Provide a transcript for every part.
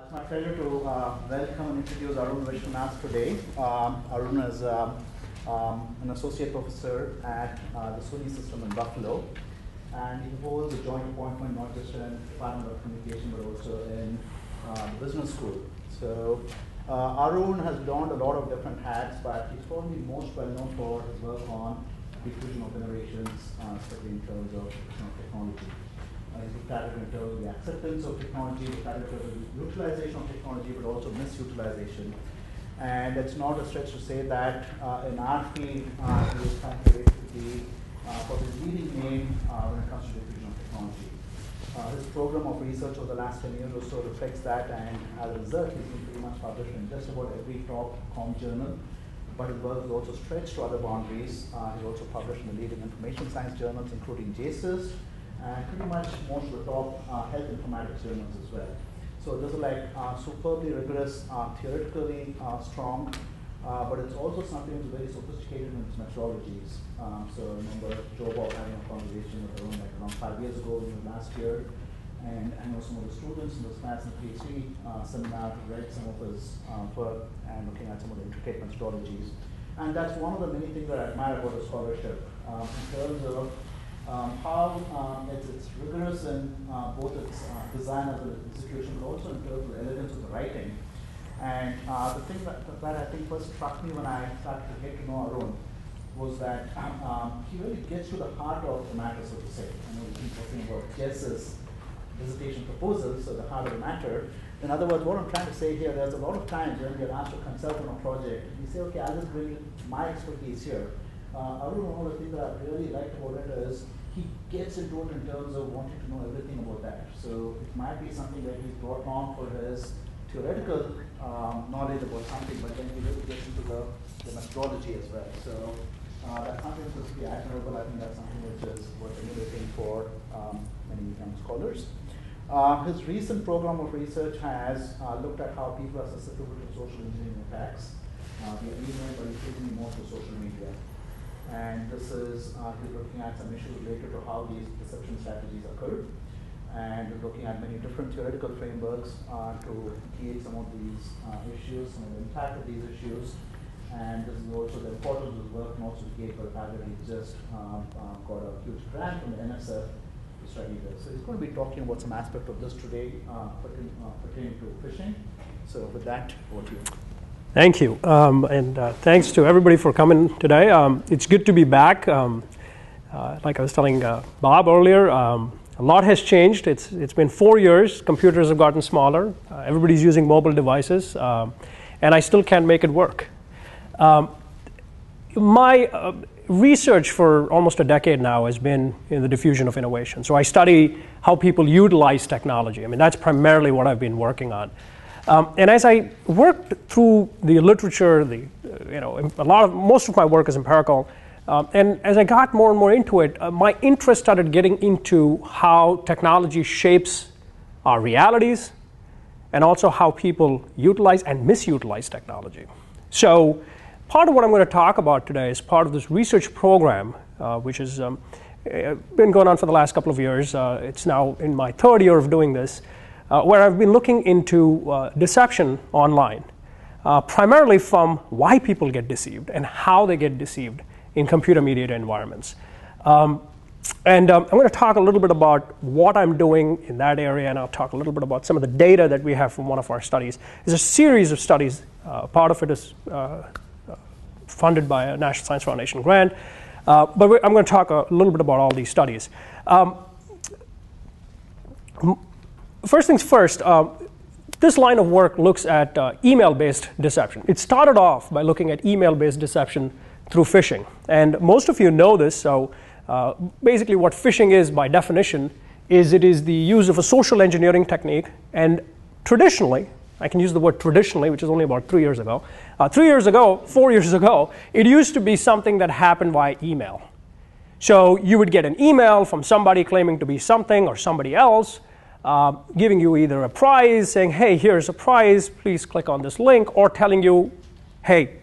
It's my pleasure to welcome and introduce Arun Vishwanath today. Arun is an associate professor at the SUNY system in Buffalo, and he holds a joint appointment not just in Department of Communication but also in the business school. So Arun has donned a lot of different hats, but he's probably most well known for his work on diffusion of innovations, especially in terms of technology. He's looked at it in terms of the acceptance of technology, looked at it in terms of the utilization of technology, but also misutilization. And it's not a stretch to say that in our field, he is considered to be probably the leading name when it comes to diffusion of technology. His program of research over the last 10 years or so reflects that, and as a result, he's been pretty much published in just about every top comm journal. But his work is also stretched to other boundaries. He's also published in the leading information science journals, including JSIS, and pretty much most of the top health informatics journals as well. So this is like superbly rigorous, theoretically strong, but it's also something that's very sophisticated in its methodologies. So I remember Joe Bob having a conversation with Arun like around 5 years ago, last year, and I know some of the students in this class in the PhD seminar read some of his work and looking at some of the intricate methodologies. And that's one of the many things that I admire about his scholarship in terms of how it's rigorous in both its design as well as execution, but also in terms of the elegance of the writing. And the thing that I think first struck me when I started to get to know Arun was that he really gets to the heart of the matter, so to say. I know we've been talking about Jess's dissertation proposals, so the heart of the matter. In other words, what I'm trying to say here, there's a lot of times when you're asked to consult on a project, and you say, okay, I'll just bring my expertise here. Arun, one of the things that I really liked about it is he gets into it in terms of wanting to know everything about that. So it might be something that he's brought on for his theoretical knowledge about something, but then he really gets into the methodology as well. So that's something that's pretty admirable. I think that's something which is worth emulating for many young scholars. His recent program of research has looked at how people are susceptible to social engineering attacks, via email, but increasingly more through social media. And this is he's looking at some issues related to how these deception strategies occur, and looking at many different theoretical frameworks to gauge some of these issues, some of the impact of these issues. And this is also the importance of his work, and also gauge the fact that he just got a huge grant from the NSF to study this. So he's going to be talking about some aspect of this today pertaining to phishing. So with that, over to you. Thank you, and thanks to everybody for coming today. It's good to be back. Like I was telling Bob earlier, a lot has changed. It's been 4 years. Computers have gotten smaller. Everybody's using mobile devices, and I still can't make it work. My research for almost a decade now has been in the diffusion of innovation. So I study how people utilize technology. I mean, that's primarily what I've been working on. And as I worked through the literature, most of my work is empirical, and as I got more and more into it, my interest started getting into how technology shapes our realities, and also how people utilize and misutilize technology. So part of what I'm going to talk about today is part of this research program, which has been going on for the last couple of years. It's now in my third year of doing this. Where I've been looking into deception online, primarily from why people get deceived and how they get deceived in computer-mediated environments. And I'm going to talk a little bit about what I'm doing in that area, and I'll talk a little bit about some of the data that we have from one of our studies. There's a series of studies. Part of it is funded by a National Science Foundation grant, but I'm going to talk a little bit about all these studies. First things first, this line of work looks at email-based deception. It started off by looking at email-based deception through phishing. And most of you know this, so basically what phishing is by definition is it is the use of a social engineering technique. And traditionally, I can use the word traditionally, which is only about 3 years ago. 4 years ago, it used to be something that happened via email. So you would get an email from somebody claiming to be something or somebody else, giving you either a prize, saying, hey, here's a prize, please click on this link, or telling you, hey,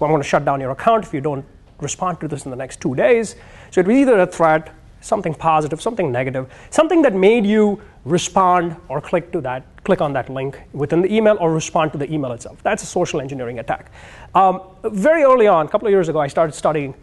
I'm going to shut down your account if you don't respond to this in the next 2 days. So it was either a threat, something positive, something negative, something that made you respond or click to that click on that link within the email or respond to the email itself. That's a social engineering attack. Very early on, a couple of years ago, I started studying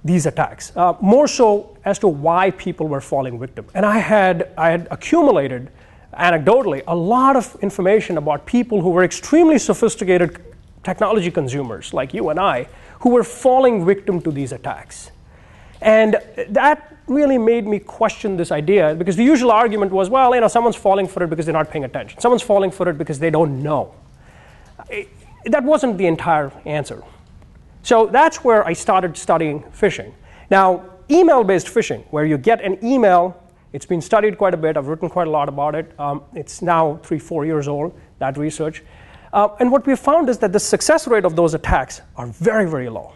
these attacks, more so as to why people were falling victim. And I had accumulated, anecdotally, a lot of information about people who were extremely sophisticated technology consumers, like you and I, who were falling victim to these attacks. And that really made me question this idea, because the usual argument was, well, someone's falling for it because they're not paying attention. Someone's falling for it because they don't know. That wasn't the entire answer. So that's where I started studying phishing. Now, email-based phishing, where you get an email, it's been studied quite a bit. I've written quite a lot about it. It's now 3-4 years old, that research. And what we found is that the success rate of those attacks are very, very low.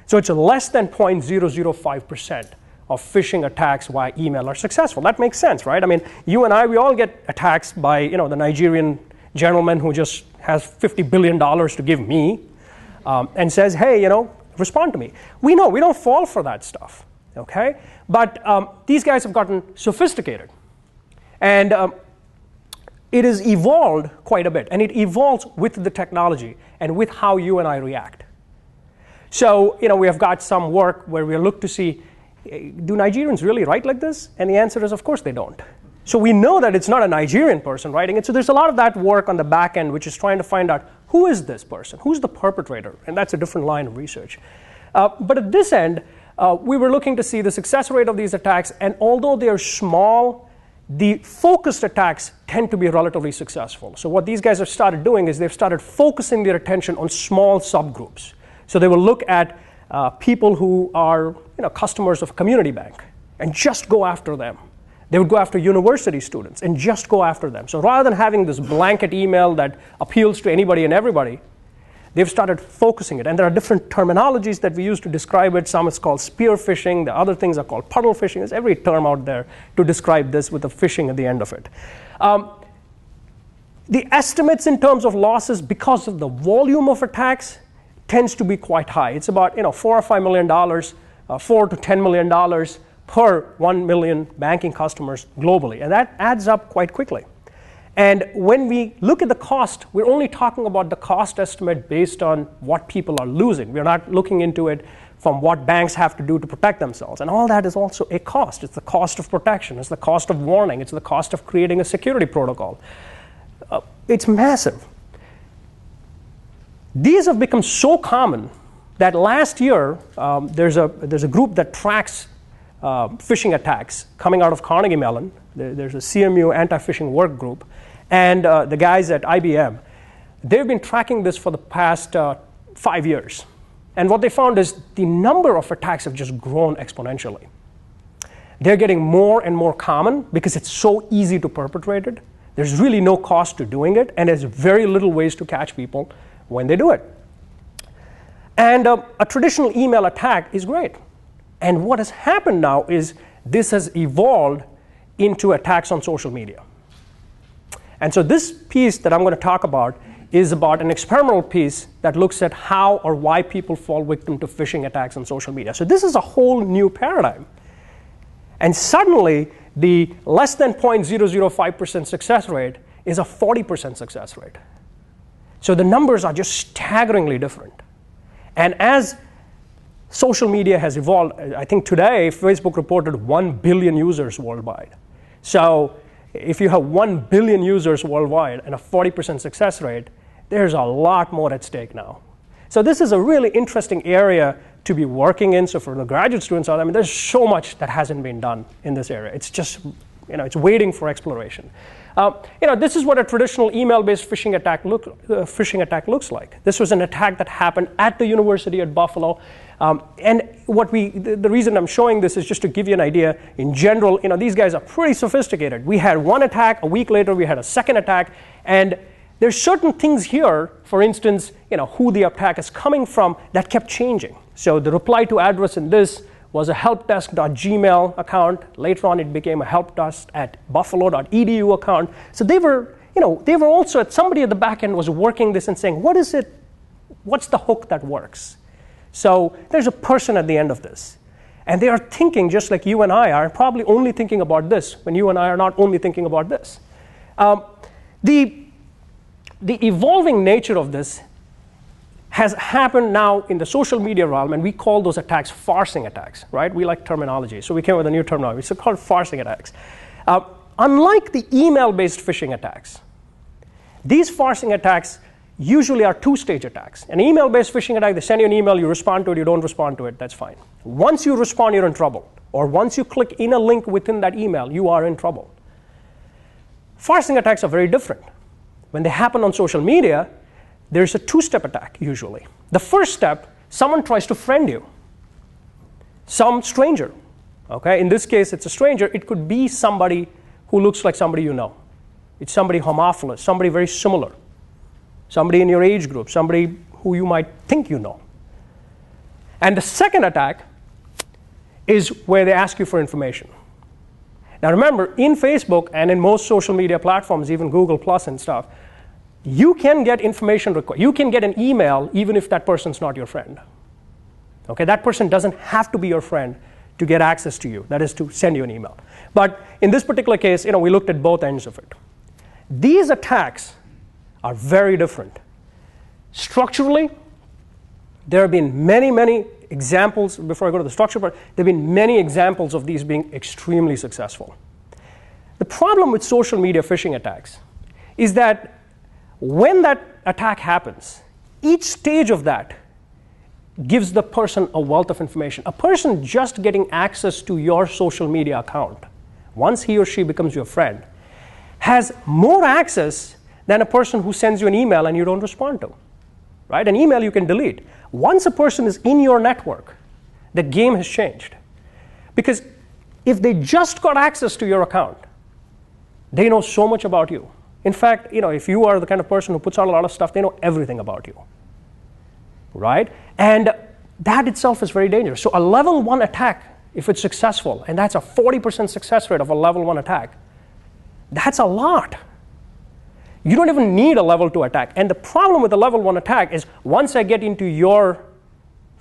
So it's less than 0.005% of phishing attacks via email are successful. That makes sense, right? I mean, you and I, we all get attacks by the Nigerian gentleman who just has $50 billion to give me and says, hey, respond to me. We know we don't fall for that stuff, okay? But these guys have gotten sophisticated. And it has evolved quite a bit. And it evolves with the technology and with how you and I react. So, we have got some work where we look to see, do Nigerians really write like this? And the answer is, of course they don't. So we know that it's not a Nigerian person writing it. So there's a lot of that work on the back end, which is trying to find out, who is this person? Who's the perpetrator? And that's a different line of research. But at this end, we were looking to see the success rate of these attacks. And although they are small, the focused attacks tend to be relatively successful. So what these guys have started doing is they've started focusing their attention on small subgroups. So they will look at people who are customers of a community bank and just go after them. They would go after university students and just go after them. So rather than having this blanket email that appeals to anybody and everybody, they've started focusing it. And there are different terminologies that we use to describe it. Some is called spear phishing. The other things are called puddle phishing. There's every term out there to describe this with a phishing at the end of it. The estimates in terms of losses because of the volume of attacks tends to be quite high. It's about $4 or $5 million, $4 to $10 million per 1 million banking customers globally. And that adds up quite quickly. And when we look at the cost, we're only talking about the cost estimate based on what people are losing. We're not looking into it from what banks have to do to protect themselves. And all that is also a cost. It's the cost of protection. It's the cost of warning. It's the cost of creating a security protocol. It's massive. These have become so common that last year, there's a group that tracks phishing attacks coming out of Carnegie Mellon. There's a CMU anti-phishing work group. And the guys at IBM, they've been tracking this for the past 5 years. And what they found is the number of attacks have just grown exponentially. They're getting more and more common because it's so easy to perpetrate it. There's really no cost to doing it, and there's very little ways to catch people when they do it. And a traditional email attack is great. And what has happened now is this has evolved into attacks on social media. And so this piece that I'm going to talk about is about an experimental piece that looks at how or why people fall victim to phishing attacks on social media. So this is a whole new paradigm. And suddenly, the less than 0.005% success rate is a 40% success rate. So the numbers are just staggeringly different. And as social media has evolved, I think today Facebook reported 1 billion users worldwide. So if you have 1 billion users worldwide and a 40% success rate, there's a lot more at stake now. So this is a really interesting area to be working in. So for the graduate students out there, there's so much that hasn't been done in this area. It's just, it's waiting for exploration. This is what a traditional email-based phishing attack looks like. This was an attack that happened at the University at Buffalo. And the reason I'm showing this is just to give you an idea. In general, these guys are pretty sophisticated. We had one attack. A week later, we had a second attack. And there's certain things here, for instance, who the attack is coming from, that kept changing. So the reply to address in this was a helpdesk.gmail account. Later on, it became a helpdesk@buffalo.edu account. So they were also somebody at the back end was working this and saying, what is it? What's the hook that works? So there's a person at the end of this. And they are thinking just like you and I are, probably only thinking about this when you and I are not only thinking about this. The evolving nature of this has happened now in the social media realm, and we call those attacks pharsing attacks, right? We like terminology, so we came up with a new terminology. It's called pharsing attacks. Unlike the email-based phishing attacks, these pharsing attacks usually are two-stage attacks. An email-based phishing attack, they send you an email, you respond to it, you don't respond to it, that's fine. Once you respond, you're in trouble. Or once you click in a link within that email, you are in trouble. Pharsing attacks are very different. When they happen on social media, there's a two-step attack usually. The first step, someone tries to friend you. Some stranger. Okay? In this case, it's a stranger. It could be somebody who looks like somebody you know. It's somebody homophilous, somebody very similar. Somebody in your age group, somebody who you might think you know. And the second attack is where they ask you for information. Now remember, in Facebook and in most social media platforms, even Google Plus and stuff, you can get information request. You can get an email even if that person's not your friend. Okay, that person doesn't have to be your friend to get access to you, that is to send you an email. But in this particular case, we looked at both ends of it. These attacks are very different. Structurally, there have been many, many examples, before I go to the structure part, there have been many examples of these being extremely successful. The problem with social media phishing attacks is that when that attack happens, each stage of that gives the person a wealth of information. A person just getting access to your social media account, once he or she becomes your friend, has more access than a person who sends you an email and you don't respond to. Right? An email you can delete. Once a person is in your network, the game has changed. Because if they just got access to your account, they know so much about you. In fact, if you are the kind of person who puts out a lot of stuff, they know everything about you. Right? And that itself is very dangerous. So a level 1 attack, if it's successful, and that's a 40% success rate of a level 1 attack, that's a lot. You don't even need a level 2 attack. And the problem with a level 1 attack is once I get into your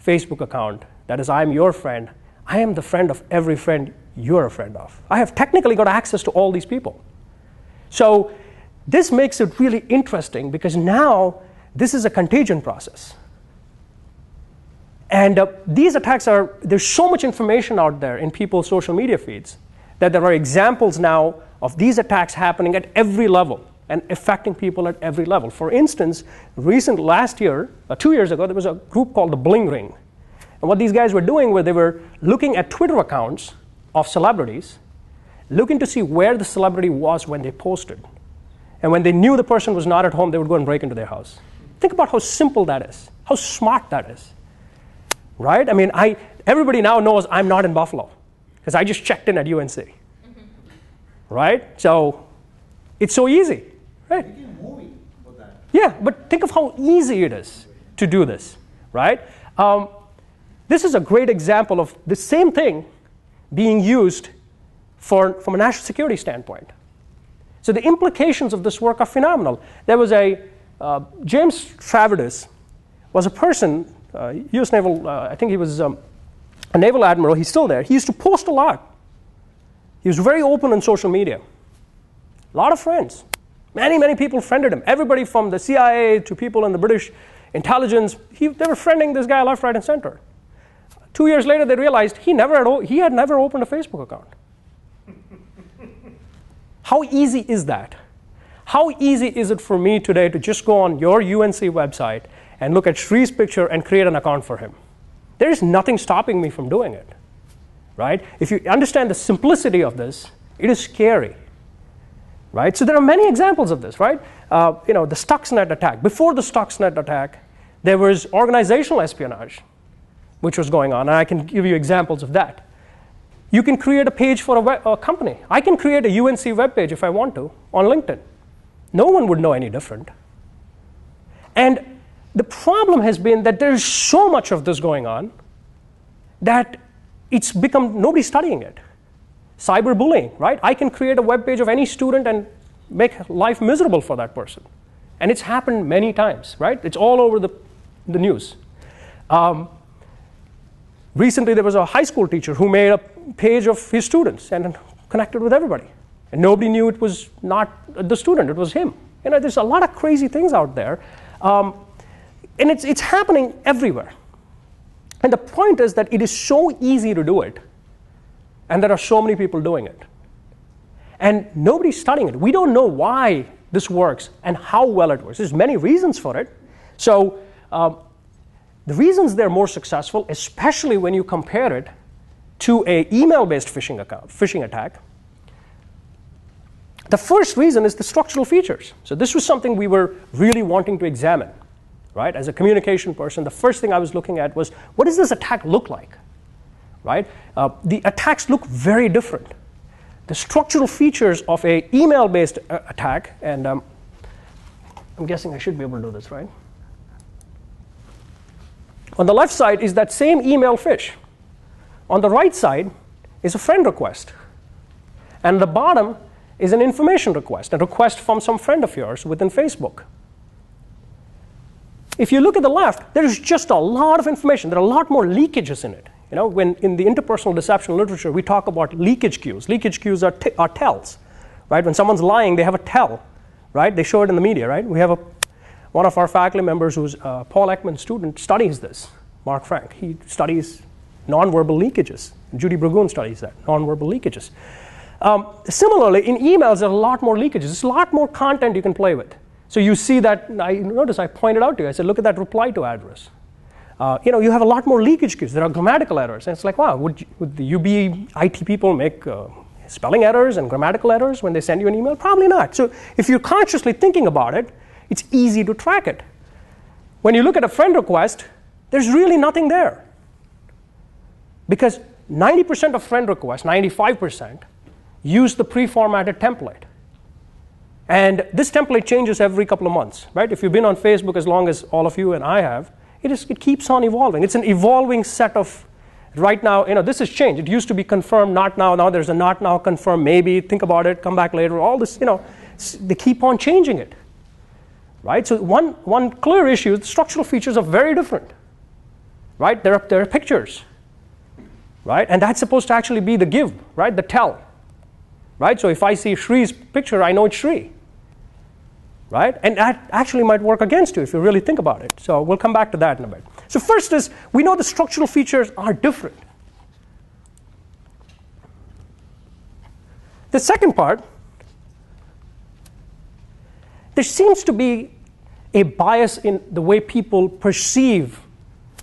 Facebook account, that is, I'm your friend, I am the friend of every friend you're a friend of. I have technically got access to all these people. So this makes it really interesting because now this is a contagion process. And these attacks there's so much information out there in people's social media feeds that there are examples now of these attacks happening at every level and affecting people at every level. For instance, last year, 2 years ago, there was a group called the Bling Ring. And what these guys were doing was they were looking at Twitter accounts of celebrities, looking to see where the celebrity was when they posted. And when they knew the person was not at home, they would go and break into their house. Think about how simple that is, how smart that is. Right? I mean, everybody now knows I'm not in Buffalo because I just checked in at UNC. Right? So it's so easy. Right? Making a movie about that. Yeah, but think of how easy it is to do this. Right? This is a great example of the same thing being used from a national security standpoint. So the implications of this work are phenomenal. There was James Stavridis was a person, U.S. Naval, I think he was a naval admiral, he's still there. He used to post a lot. He was very open on social media. A lot of friends. Many, many people friended him. Everybody from the CIA to people in the British intelligence, they were friending this guy left, right, and center. 2 years later, they realized he had never opened a Facebook account. How easy is that? How easy is it for me today to just go on your UNC website and look at Sri's picture and create an account for him? There is nothing stopping me from doing it. Right? If you understand the simplicity of this, it is scary. Right? So there are many examples of this, right? The Stuxnet attack. Before the Stuxnet attack, there was organizational espionage, which was going on, and I can give you examples of that. You can create a page for a company. I can create a UNC web page if I want to on LinkedIn. No one would know any different. And the problem has been that there's so much of this going on that it's become nobody's studying it. Cyberbullying, right? I can create a web page of any student and make life miserable for that person. And it's happened many times, right? It's all over the news. Recently, there was a high school teacher who made a page of his students and connected with everybody. And nobody knew it was not the student, it was him. There's a lot of crazy things out there. And it's happening everywhere. And the point is that it is so easy to do it, and there are so many people doing it. And nobody's studying it. We don't know why this works and how well it works. There's many reasons for it. So the reasons they're more successful, especially when you compare it to an email-based phishing attack, the first reason is the structural features. So this was something we were really wanting to examine. Right? As a communication person, the first thing I was looking at was, what does this attack look like? Right? The attacks look very different. The structural features of an email-based attack, and I'm guessing I should be able to do this, right? On the left side is that same email phish. On the right side is a friend request. And the bottom is an information request, a request from some friend of yours within Facebook. If you look at the left, there's just a lot of information. There are a lot more leakages in it. When in the interpersonal deception literature, we talk about leakage cues. Leakage cues are tells, right? When someone's lying, they have a tell, right? They show it in the media, right? We have one of our faculty members who's a Paul Ekman student studies this, Mark Frank. He studies nonverbal leakages. Judy Bragoon studies that, nonverbal leakages. Similarly, in emails, there are a lot more leakages. There's a lot more content you can play with. So you see that, notice I pointed out to you, I said, look at that reply to address. You have a lot more leakage cues. There are grammatical errors. And it's like, wow, would the UB IT people make spelling errors and grammatical errors when they send you an email? Probably not. So if you're consciously thinking about it, it's easy to track it. When you look at a friend request, there's really nothing there. Because 90% of friend requests, 95%, use the pre-formatted template. And this template changes every couple of months, right? If you've been on Facebook as long as all of you and I have, it keeps on evolving. It's an evolving set of, right now, this has changed. It used to be confirmed, not now. Now there's a not now, confirm, maybe, think about it, come back later. All this, they keep on changing it, right? So one clear issue is the structural features are very different, right? There are pictures, right? And that's supposed to actually be the give, right? The tell, right? So if I see Shree's picture, I know it's Shree. Right? And that actually might work against you if you really think about it. So we'll come back to that in a bit. So first is, we know the structural features are different. The second part, there seems to be a bias in the way people perceive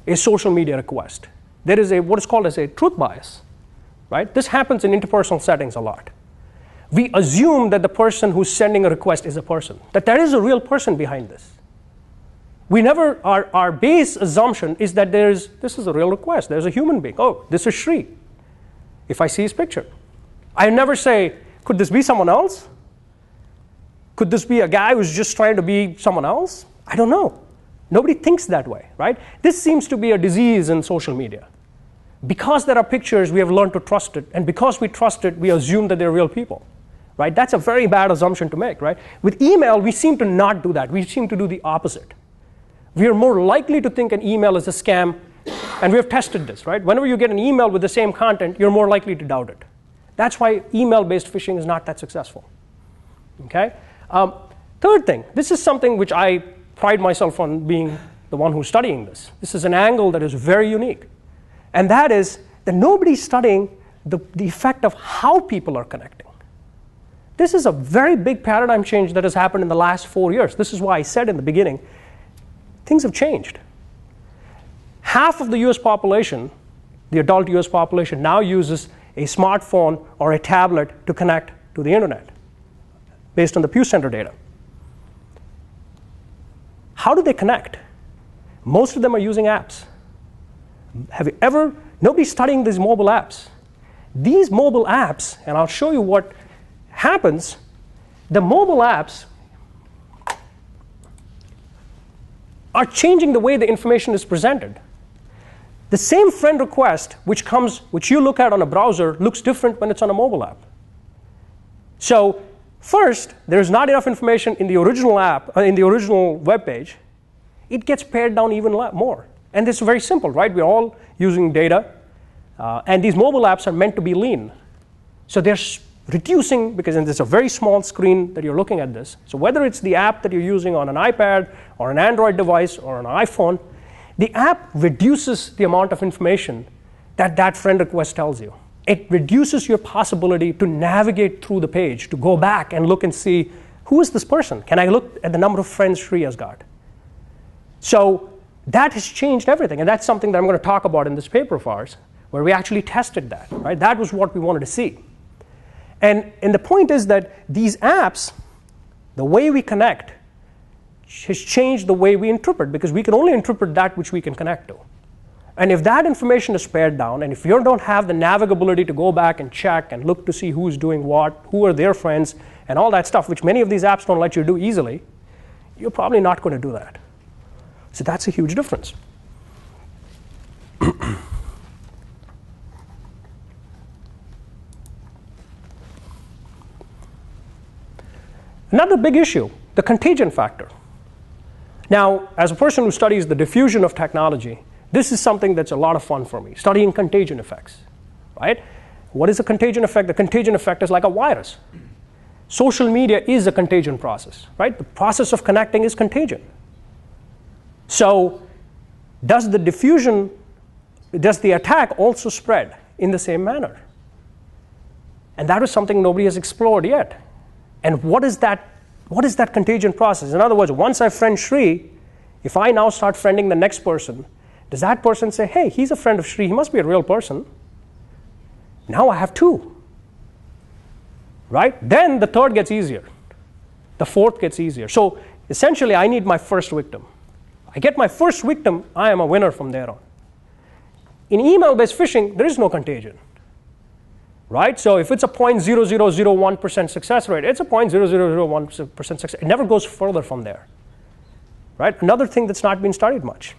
a social media request. There is what is called as a truth bias. Right? This happens in interpersonal settings a lot. We assume that the person who's sending a request is a person, that there is a real person behind this. Our base assumption is that this is a real request. There's a human being. Oh, this is Shree. If I see his picture, I never say, could this be someone else? Could this be a guy who's just trying to be someone else? I don't know. Nobody thinks that way, right? This seems to be a disease in social media. Because there are pictures, we have learned to trust it. And because we trust it, we assume that they're real people. Right? That's a very bad assumption to make, right? With email, we seem to not do that. We seem to do the opposite. We are more likely to think an email is a scam, and we have tested this, right? Whenever you get an email with the same content, you're more likely to doubt it. That's why email-based phishing is not that successful. Okay? Third thing, this is something which I pride myself on being the one who's studying this. This is an angle that is very unique. And that is that nobody's studying the effect of how people are connecting. This is a very big paradigm change that has happened in the last 4 years. This is why I said in the beginning, things have changed. Half of the US population, the adult US population, now uses a smartphone or a tablet to connect to the internet, based on the Pew Center data. How do they connect? Most of them are using apps. Nobody's studying these mobile apps. These mobile apps, and I'll show you what happens, the mobile apps are changing the way the information is presented. The same friend request which you look at on a browser looks different when it's on a mobile app. So first, there's not enough information in the original app, in the original web page. It gets pared down even more. And this is very simple, right? We're all using data, and these mobile apps are meant to be lean. So they're reducing, because it's a very small screen that you're looking at this. So whether it's the app that you're using on an iPad or an Android device or an iPhone, the app reduces the amount of information that that friend request tells you. It reduces your possibility to navigate through the page, to go back and look and see, who is this person? Can I look at the number of friends Shri has got? So that has changed everything, and that's something that I'm going to talk about in this paper of ours, where we actually tested that. Right? That was what we wanted to see. And the point is that these apps, the way we connect, has changed the way we interpret, because we can only interpret that which we can connect to. And if that information is pared down, and if you don't have the navigability to go back and check and look to see who's doing what, who are their friends, and all that stuff, which many of these apps don't let you do easily, you're probably not going to do that. So that's a huge difference. Another big issue, the contagion factor. Now, as a person who studies the diffusion of technology, this is something that's a lot of fun for me, studying contagion effects. Right? What is a contagion effect? The contagion effect is like a virus. Social media is a contagion process. Right? The process of connecting is contagion. So does the diffusion, does the attack also spread in the same manner? And that is something nobody has explored yet. And what is that contagion process? In other words, once I friend Shri, if I now start friending the next person, does that person say, hey, he's a friend of Shri, he must be a real person? Now I have two. Right? Then the third gets easier. The fourth gets easier. So essentially, I need my first victim. I get my first victim, I am a winner from there on. In email-based phishing, there is no contagion. Right? So if it's a 0.0001% success rate, it's a 0.0001% success. It never goes further from there. Right? Another thing that's not been studied much.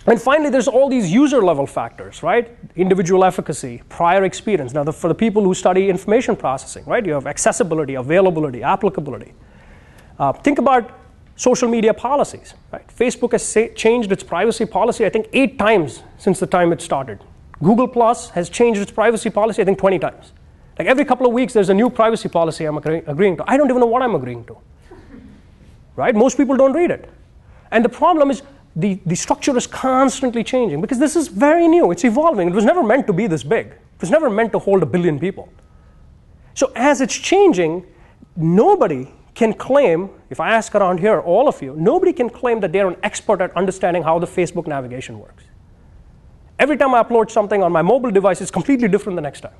And finally, there's all these user-level factors, right? Individual efficacy, prior experience. Now, for the people who study information processing, right? You have accessibility, availability, applicability. Think about social media policies, right? Facebook has changed its privacy policy, I think, 8 times since the time it started. Google Plus has changed its privacy policy, I think, 20 times. Like every couple of weeks, there's a new privacy policy I'm agreeing to. I don't even know what I'm agreeing to. Right? Most people don't read it. And the problem is the structure is constantly changing, because this is very new. It's evolving. It was never meant to be this big. It was never meant to hold 1 billion people. So as it's changing, nobody can claim, if I ask around here, all of you, nobody can claim that they're an expert at understanding how the Facebook navigation works. Every time I upload something on my mobile device, it's completely different the next time.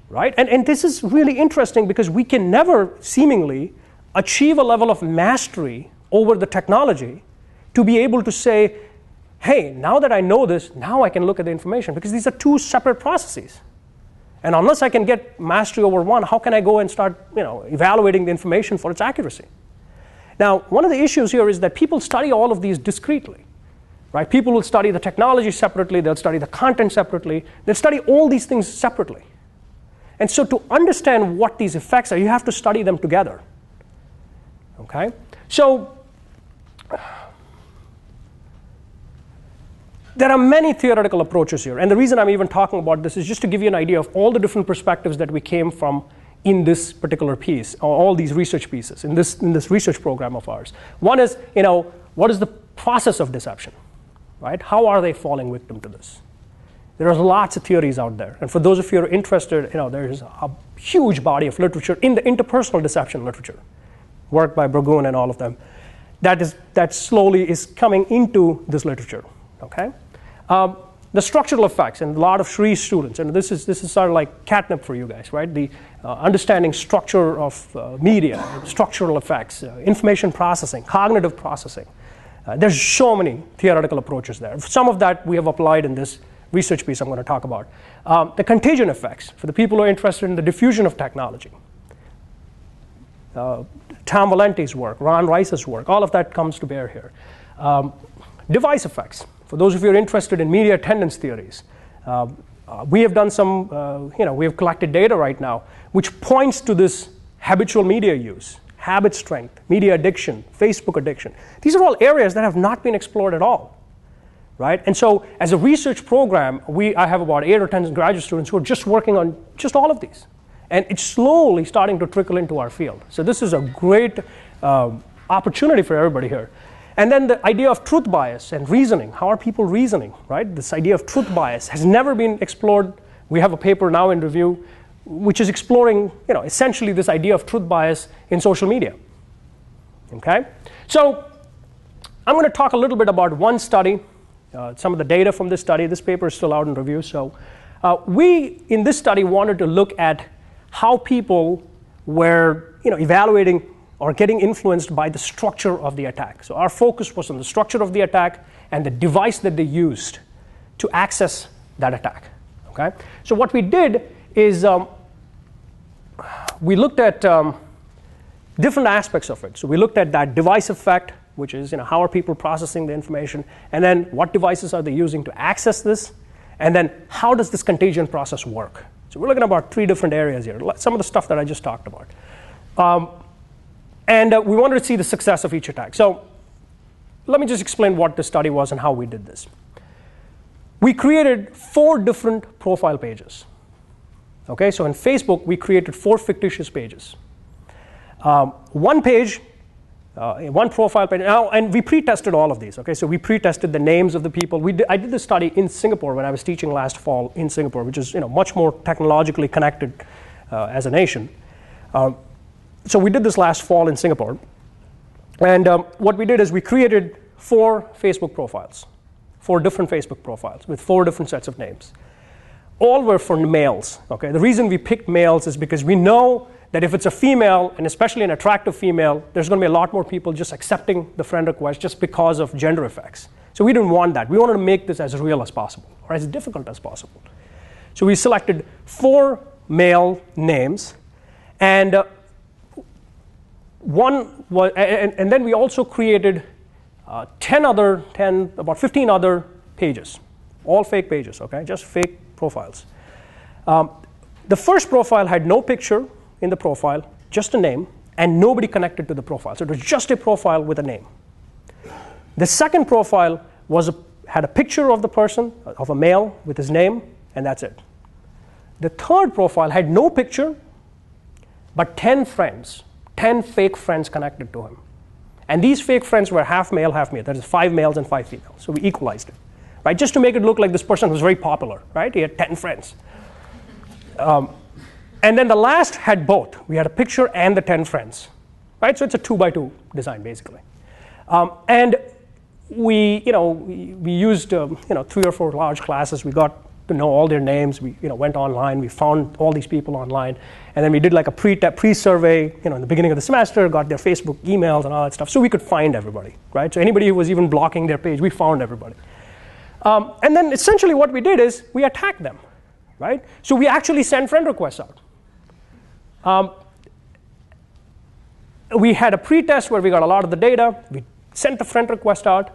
Right? And this is really interesting, because we can never seemingly achieve a level of mastery over the technology to be able to say, hey, now that I know this, now I can look at the information, because these are two separate processes. And unless I can get mastery over one, how can I go and start evaluating the information for its accuracy? Now, one of the issues here is that people study all of these discretely. Right? People will study the technology separately, they'll study the content separately, they'll study all these things separately. And so to understand what these effects are, you have to study them together. Okay? So there are many theoretical approaches here, and the reason I'm even talking about this is just to give you an idea of all the different perspectives that we came from in this particular piece, or all these research pieces, in this research program of ours. One is, what is the process of deception? Right? How are they falling victim to this? There are lots of theories out there. And for those of you who are interested, there is a huge body of literature in the interpersonal deception literature, work by Burgoon and all of them, that slowly is coming into this literature. Okay? The structural effects, and a lot of Shri students, and this is sort of like catnip for you guys, right? The understanding structure of media, structural effects, information processing, cognitive processing. There's so many theoretical approaches there. Some of that we have applied in this research piece I'm going to talk about. The contagion effects, for the people who are interested in the diffusion of technology. Tom Valenti's work, Ron Rice's work, all of that comes to bear here. Device effects, for those of you who are interested in media attendance theories. We have done some, we have collected data right now, which points to this habitual media use. Habit strength, media addiction, Facebook addiction. These are all areas that have not been explored at all. right? And so as a research program, I have about 8 or 10 graduate students who are just working on just all of these. And it's slowly starting to trickle into our field. So this is a great opportunity for everybody here. And then the idea of truth bias and reasoning. How are people reasoning, right? This idea of truth bias has never been explored. We have a paper now in review which is exploring, essentially this idea of truth bias in social media. Okay? So I'm going to talk a little bit about one study, some of the data from this study. This paper is still out in review. So we, in this study, wanted to look at how people were evaluating or getting influenced by the structure of the attack. So our focus was on the structure of the attack and the device that they used to access that attack. Okay? So what we did is we looked at different aspects of it. So we looked at that device effect, which is how are people processing the information, and then what devices are they using to access this, and then how does this contagion process work. So we're looking at about 3 different areas here, some of the stuff that I just talked about. And we wanted to see the success of each attack. So let me just explain what the study was and how we did this. We created 4 different profile pages. Okay, so in Facebook, we created 4 fictitious pages. One page, one profile page, and we pre-tested all of these. Okay, so we pre-tested the names of the people. I did this study in Singapore when I was teaching last fall in Singapore, which is much more technologically connected as a nation. So we did this last fall in Singapore. And what we did is we created 4 Facebook profiles, 4 different Facebook profiles with 4 different sets of names. All were for males. Okay? The reason we picked males is because we know that if it's a female, and especially an attractive female, there's going to be a lot more people just accepting the friend request just because of gender effects. So we didn't want that. We wanted to make this as real as possible, or as difficult as possible. So we selected 4 male names, and and then we also created about 15 other pages, all fake pages, okay, just fake profiles. The first profile had no picture in the profile, just a name, and nobody connected to the profile. So it was just a profile with a name. The second profile had a picture of the person, of a male, with his name, and that's it. The third profile had no picture, but 10 friends, 10 fake friends connected to him. And these fake friends were half male, half female. That is 5 males and 5 females. So we equalized it, right? Just to make it look like this person was very popular, right? He had 10 friends. And then the last had both. We had a picture and the 10 friends, right? So it's a 2x2 design, basically. And we used 3 or 4 large classes. We got to know all their names. We went online. We found all these people online, and then we did like a pre-survey. In the beginning of the semester, got their Facebook emails and all that stuff, so we could find everybody, right? So anybody who was even blocking their page, we found everybody. And then essentially what we did is we attacked them, right? So we actually sent friend requests out. We had a pre-test where we got a lot of the data. We sent the friend request out.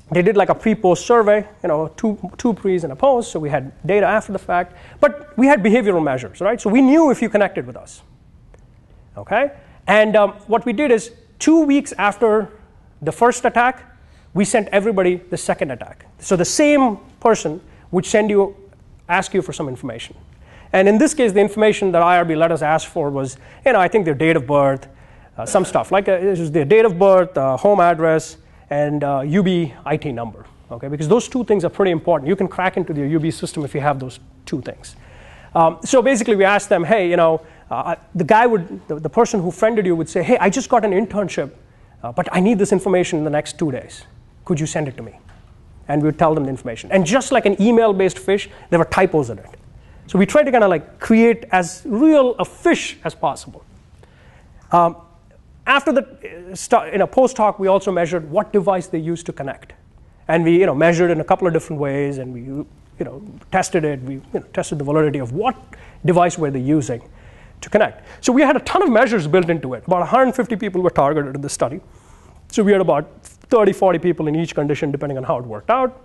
They did like a pre-post survey, two pre's and a post, so we had data after the fact. But we had behavioral measures, right? So we knew if you connected with us, okay? And what we did is 2 weeks after the first attack, we sent everybody the second attack. So the same person would ask you for some information. And in this case, the information that IRB let us ask for was, I think their date of birth, some stuff, like this is their date of birth, home address, and UB IT number, okay? Because those 2 things are pretty important. You can crack into the UB system if you have those 2 things. So basically, we asked them, hey, the person who friended you would say, hey, I just got an internship, but I need this information in the next 2 days. Could you send it to me? And we would tell them the information. And just like an email-based phish, there were typos in it. So we tried to kind of like create as real a phish as possible. After in a post talk, we also measured what device they used to connect, and we measured in a couple of different ways, and we tested it. We tested the validity of what device were they using to connect. So we had a ton of measures built into it. About 150 people were targeted in this study. So we had about 30, 40 people in each condition, depending on how it worked out.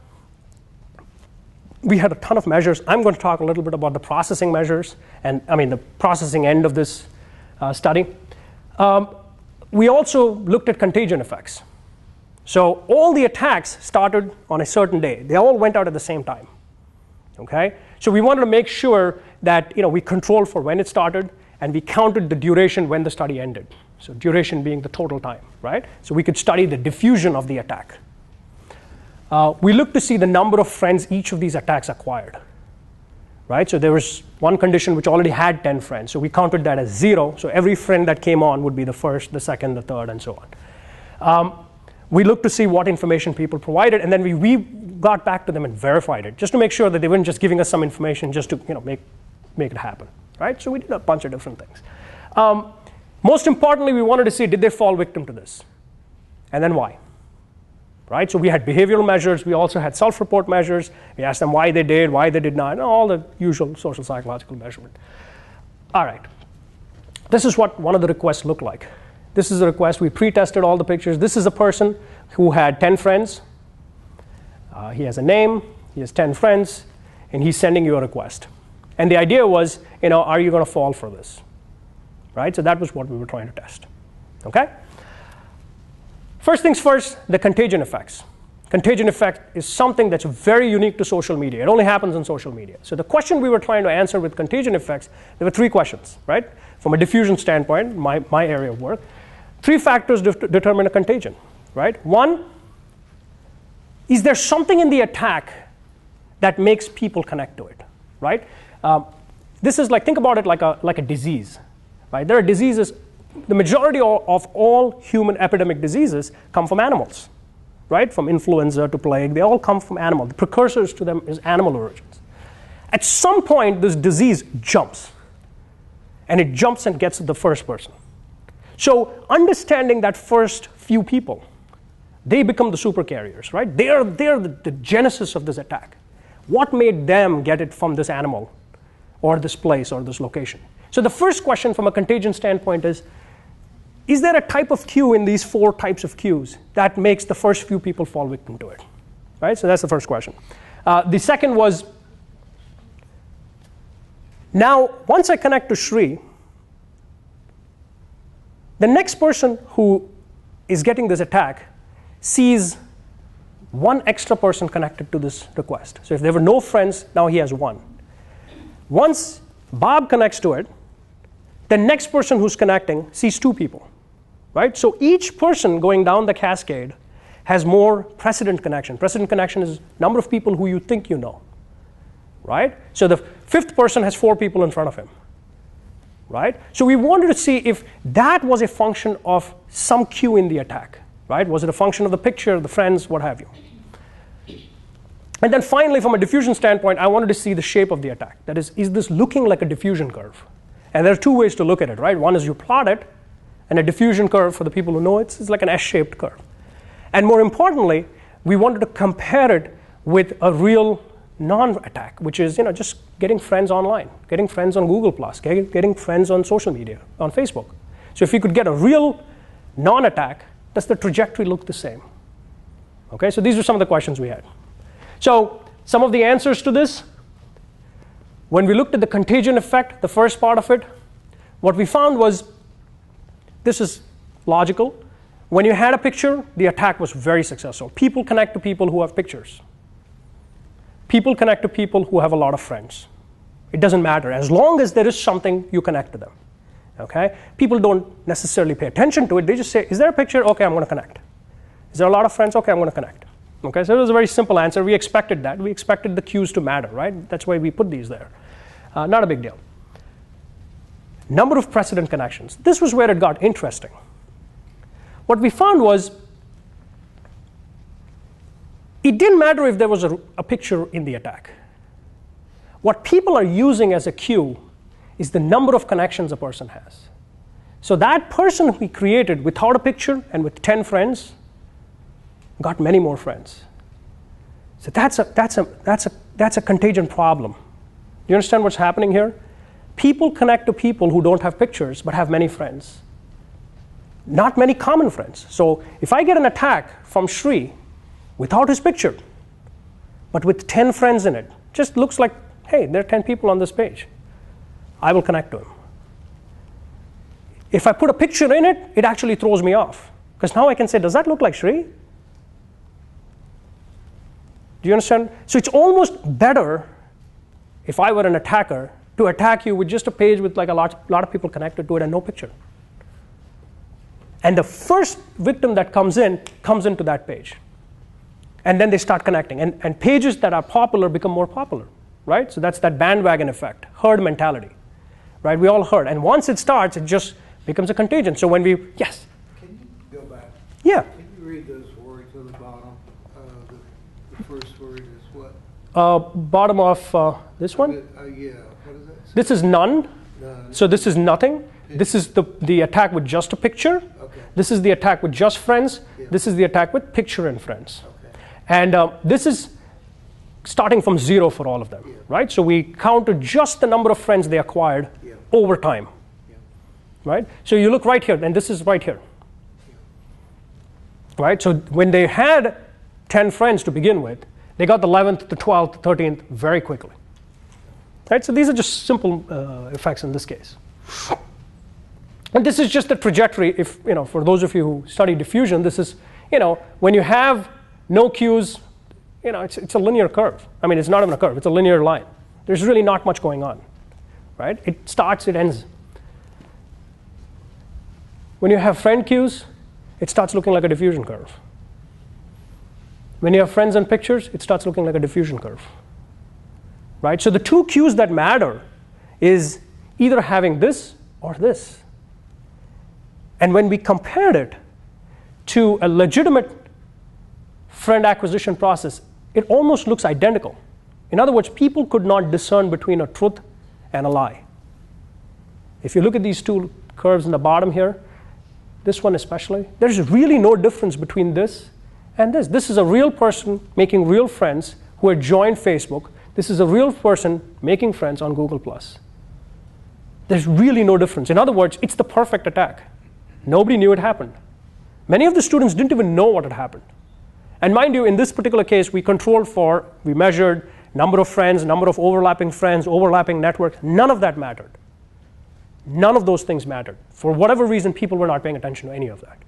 We had a ton of measures. I'm going to talk a little bit about the processing measures, and the processing end of this study. We also looked at contagion effects. So all the attacks started on a certain day. They all went out at the same time. Okay? So we wanted to make sure that we controlled for when it started, and we counted the duration when the study ended. So duration being the total time, right? So we could study the diffusion of the attack. We looked to see the number of friends each of these attacks acquired. Right? So there was one condition which already had 10 friends. So we counted that as 0. So every friend that came on would be the first, the second, the third, and so on. We looked to see what information people provided, and then we got back to them and verified it, just to make sure that they weren't just giving us some information just to make it happen. Right? So we did a bunch of different things. Most importantly, we wanted to see, did they fall victim to this? And then why? Right? So we had behavioral measures. We also had self-report measures. We asked them why they did, why they did not, and all the usual social psychological measurement. All right. This is what one of the requests looked like. This is a request. We pre-tested all the pictures. This is a person who had 10 friends. He has a name. He has 10 friends. And he's sending you a request. And the idea was, are you going to fall for this? Right? So that was what we were trying to test. Okay? First things first, the contagion effects. Contagion effect is something that's very unique to social media. It only happens in social media. So the question we were trying to answer with contagion effects, there were 3 questions, right? From a diffusion standpoint, my area of work, 3 factors determine a contagion, right? 1, is there something in the attack that makes people connect to it, right? This is think about it like a disease, right? There are diseases. The majority of all human epidemic diseases come from animals, right? From influenza to plague, they all come from animals. The precursors to them is animal origins. At some point, this disease jumps, and it jumps and gets to the first person. So understanding that first few people, they become the super carriers, right? They're the genesis of this attack. What made them get it from this animal or this place or this location? So the first question from a contagion standpoint is there a type of cue in these 4 types of cues that makes the first few people fall victim to it? Right? So that's the first question. The second was, now once I connect to Shri, the next person who is getting this attack sees one extra person connected to this request. So if there were no friends, now he has 1. Once Bob connects to it, the next person who's connecting sees 2 people, right? So each person going down the cascade has more precedent connection. Precedent connection is number of people who you think you know, right? So the 5th person has 4 people in front of him, right? So we wanted to see if that was a function of some cue in the attack, right? Was it a function of the picture, the friends, what have you? And then finally, from a diffusion standpoint, I wanted to see the shape of the attack. That is this looking like a diffusion curve? And there are 2 ways to look at it, right? One is you plot it, and a diffusion curve, for the people who know it, is like an S-shaped curve. And more importantly, we wanted to compare it with a real non-attack, which is just getting friends online, getting friends on Google+, getting friends on social media, on Facebook. So if you could get a real non-attack, does the trajectory look the same? Okay, so these are some of the questions we had. So some of the answers to this, when we looked at the contagion effect, the first part of it, what we found was, this is logical. When you had a picture, the attack was very successful. People connect to people who have pictures. People connect to people who have a lot of friends. It doesn't matter. As long as there is something, you connect to them. Okay? People don't necessarily pay attention to it. They just say, is there a picture? Okay, I'm going to connect. Is there a lot of friends? Okay, I'm going to connect. Okay, so it was a very simple answer. We expected that. We expected the cues to matter, right? That's why we put these there. Not a big deal. Number of precedent connections. This was where it got interesting. What we found was, it didn't matter if there was a picture in the attack. What people are using as a cue is the number of connections a person has. So that person we created without a picture and with 10 friends got many more friends. So that's a contagion problem. You understand what's happening here? People connect to people who don't have pictures but have many friends. Not many common friends. So if I get an attack from Shri without his picture, but with 10 friends in it, just looks like, hey, there are 10 people on this page. I will connect to him. If I put a picture in it, it actually throws me off. Because now I can say, does that look like Shri? Do you understand? So it's almost better, if I were an attacker, to attack you with just a page with like a lot of people connected to it and no picture. And the first victim that comes into that page. And then they start connecting. And pages that are popular become more popular, right? So that's that bandwagon effect, herd mentality, right? We all herd. And once it starts, it just becomes a contagion. So when we, yes? Can you go back? Yeah. Can you read those words on the bottom? The first word is what? Bottom of this one? Yeah, what is that? This is none. None. So this is nothing. This is the attack with just a picture. Okay. This is the attack with just friends. Yeah. This is the attack with picture and friends. Okay. And this is starting from 0 for all of them, Yeah. right? So we counted just the number of friends they acquired Yeah. over time, Yeah. right? So you look right here, and this is right here, right? So when they had 10 friends to begin with, they got the 11th, the 12th, the 13th very quickly, right? So these are just simple effects in this case. And this is just the trajectory. If for those of you who study diffusion, this is when you have no cues, it's a linear curve. I mean, it's not even a curve; it's a linear line. There's really not much going on, right? It starts, it ends. When you have friend cues, it starts looking like a diffusion curve. When you have friends and pictures, it starts looking like a diffusion curve, right? So the two cues that matter is either having this or this. And when we compared it to a legitimate friend acquisition process, it almost looks identical. In other words, people could not discern between a truth and a lie. If you look at these two curves in the bottom here, this one especially, there's really no difference between this and this. This is a real person making real friends who had joined Facebook. This is a real person making friends on Google+. There's really no difference. In other words, it's the perfect attack. Nobody knew it happened. Many of the students didn't even know what had happened. And mind you, in this particular case, we measured number of friends, number of overlapping friends, overlapping networks. None of that mattered. None of those things mattered. For whatever reason, people were not paying attention to any of that.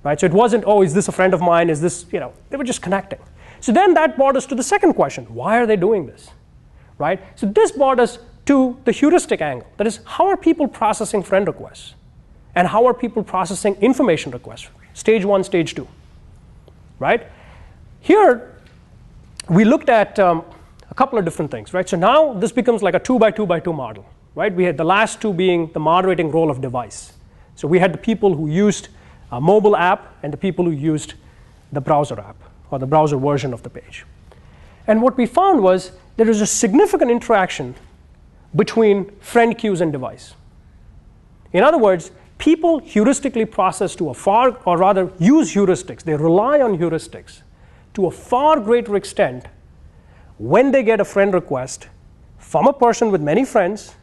Right? So it wasn't, is this a friend of mine? Is this, they were just connecting. So then that brought us to the second question. Why are they doing this? Right? So this brought us to the heuristic angle. That is, how are people processing friend requests? And how are people processing information requests? Stage 1, stage 2. Right? Here, we looked at a couple of different things. Right? So now this becomes like a 2x2x2 model. Right? We had the last two being the moderating role of device. So we had the people who used a mobile app and the people who used the browser app or the browser version of the page. And what we found was there is a significant interaction between friend queues and device. In other words, people heuristically process to a far, or rather use heuristics, they rely on heuristics to a far greater extent when they get a friend request from a person with many friends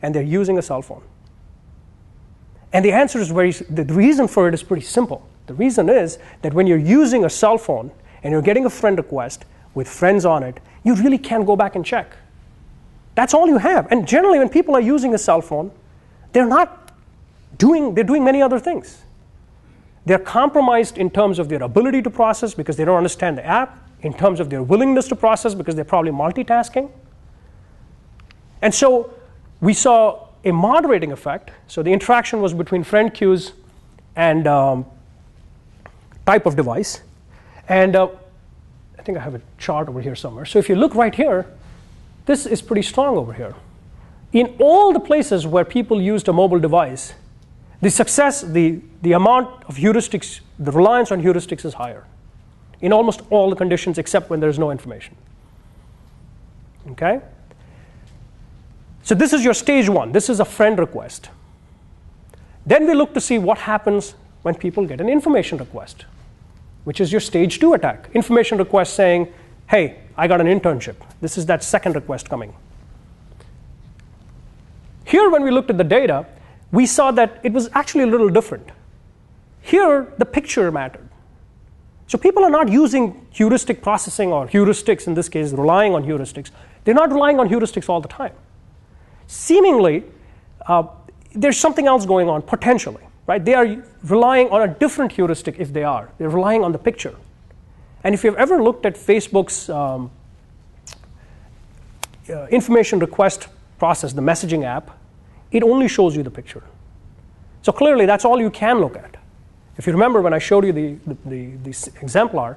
and they're using a cell phone. And the answer is the reason for it is pretty simple. The reason is that when you're using a cell phone and you're getting a friend request with friends on it, you really can't go back and check. That's all you have. And generally when people are using a cell phone, they're doing many other things. They're compromised in terms of their ability to process because they don't understand the app, in terms of their willingness to process because they're probably multitasking. And so we saw a moderating effect. So the interaction was between friend queues and type of device. And I think I have a chart over here somewhere. So if you look right here, this is pretty strong over here. In all the places where people used a mobile device, the success, the amount of heuristics, the reliance on heuristics is higher in almost all the conditions except when there's no information. Okay? So this is your stage 1. This is a friend request. Then we look to see what happens when people get an information request, which is your stage 2 attack. Information request saying, hey, I got an internship. This is that second request coming. Here, when we looked at the data, we saw that it was actually a little different. Here, the picture mattered. So people are not using heuristic processing or heuristics, in this case, relying on heuristics. They're not relying on heuristics all the time. Seemingly, there's something else going on, potentially. Right? They are relying on a different heuristic if they are. They're relying on the picture. And if you've ever looked at Facebook's information request process, the messaging app, it only shows you the picture. So clearly, that's all you can look at. If you remember when I showed you the exemplar,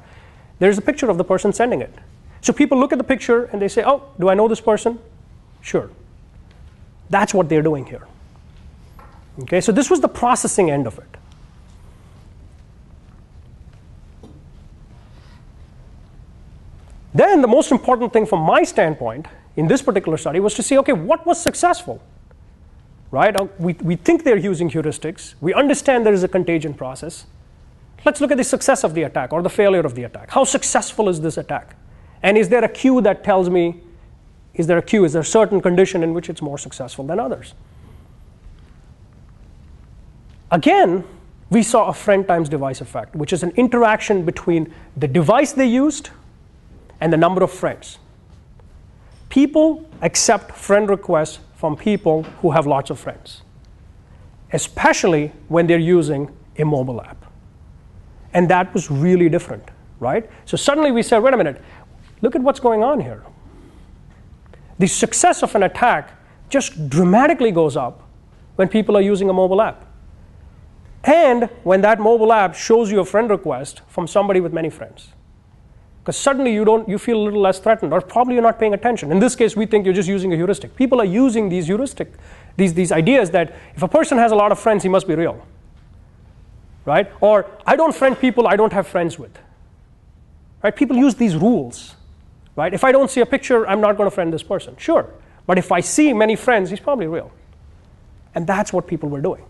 there's a picture of the person sending it. So people look at the picture and they say, oh, do I know this person? Sure. That's what they're doing here. Okay, so this was the processing end of it. Then the most important thing from my standpoint in this particular study was to see, okay, what was successful? Right? We think they're using heuristics. We understand there is a contagion process. Let's look at the success of the attack or the failure of the attack. How successful is this attack? And is there a cue that tells me, is there a certain condition in which it's more successful than others? Again, we saw a friend times device effect, which is an interaction between the device they used and the number of friends. People accept friend requests from people who have lots of friends, especially when they're using a mobile app. And that was really different, right? So suddenly we said, wait a minute, look at what's going on here. The success of an attack just dramatically goes up when people are using a mobile app. And when that mobile app shows you a friend request from somebody with many friends. Because suddenly you feel a little less threatened, or probably you're not paying attention. In this case, we think you're just using a heuristic. People are using these these ideas that if a person has a lot of friends, he must be real. Right? Or I don't friend people I don't have friends with. Right? People use these rules. Right? If I don't see a picture, I'm not going to friend this person. Sure. But if I see many friends, he's probably real. And that's what people were doing.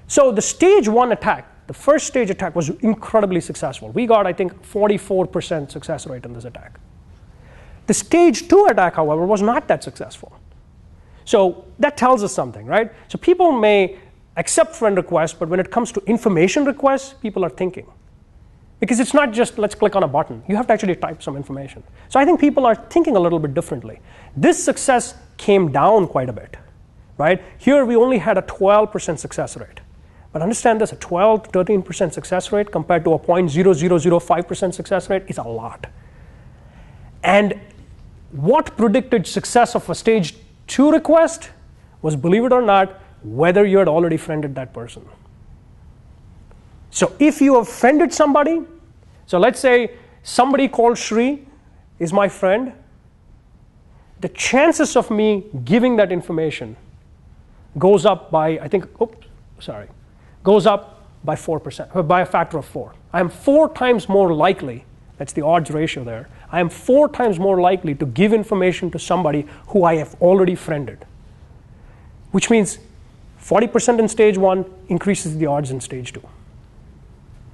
So the stage 1 attack, the first stage attack, was incredibly successful. We got, I think, 44% success rate in this attack. The stage 2 attack, however, was not that successful. So that tells us something, right? So people may accept friend requests, but when it comes to information requests, people are thinking. Because it's not just, let's click on a button. You have to actually type some information. So I think people are thinking a little bit differently. This success came down quite a bit, right? Here we only had a 12% success rate. But understand this, a 12 to 13% success rate compared to a 0.0005% success rate is a lot. And what predicted success of a stage 2 request was, believe it or not, whether you had already friended that person. So if you have friended somebody, so let's say somebody called Shri is my friend, the chances of me giving that information goes up by, I think, goes up by 4%, by a factor of 4. I am 4 times more likely, that's the odds ratio there, I am 4 times more likely to give information to somebody who I have already friended. Which means 40% in stage 1 increases the odds in stage 2.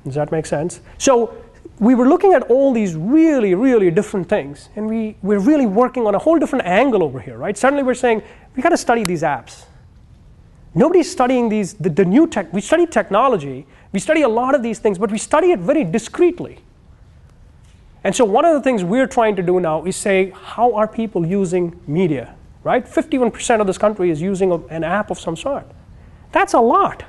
Does that make sense? So we were looking at all these really, really different things, and we're really working on a whole different angle over here, right? Suddenly we're saying, we got to study these apps. Nobody's studying the new tech. We study technology. We study a lot of these things, but we study it very discreetly. And so one of the things we're trying to do now is say, how are people using media, right? 51% of this country is using an app of some sort. That's a lot.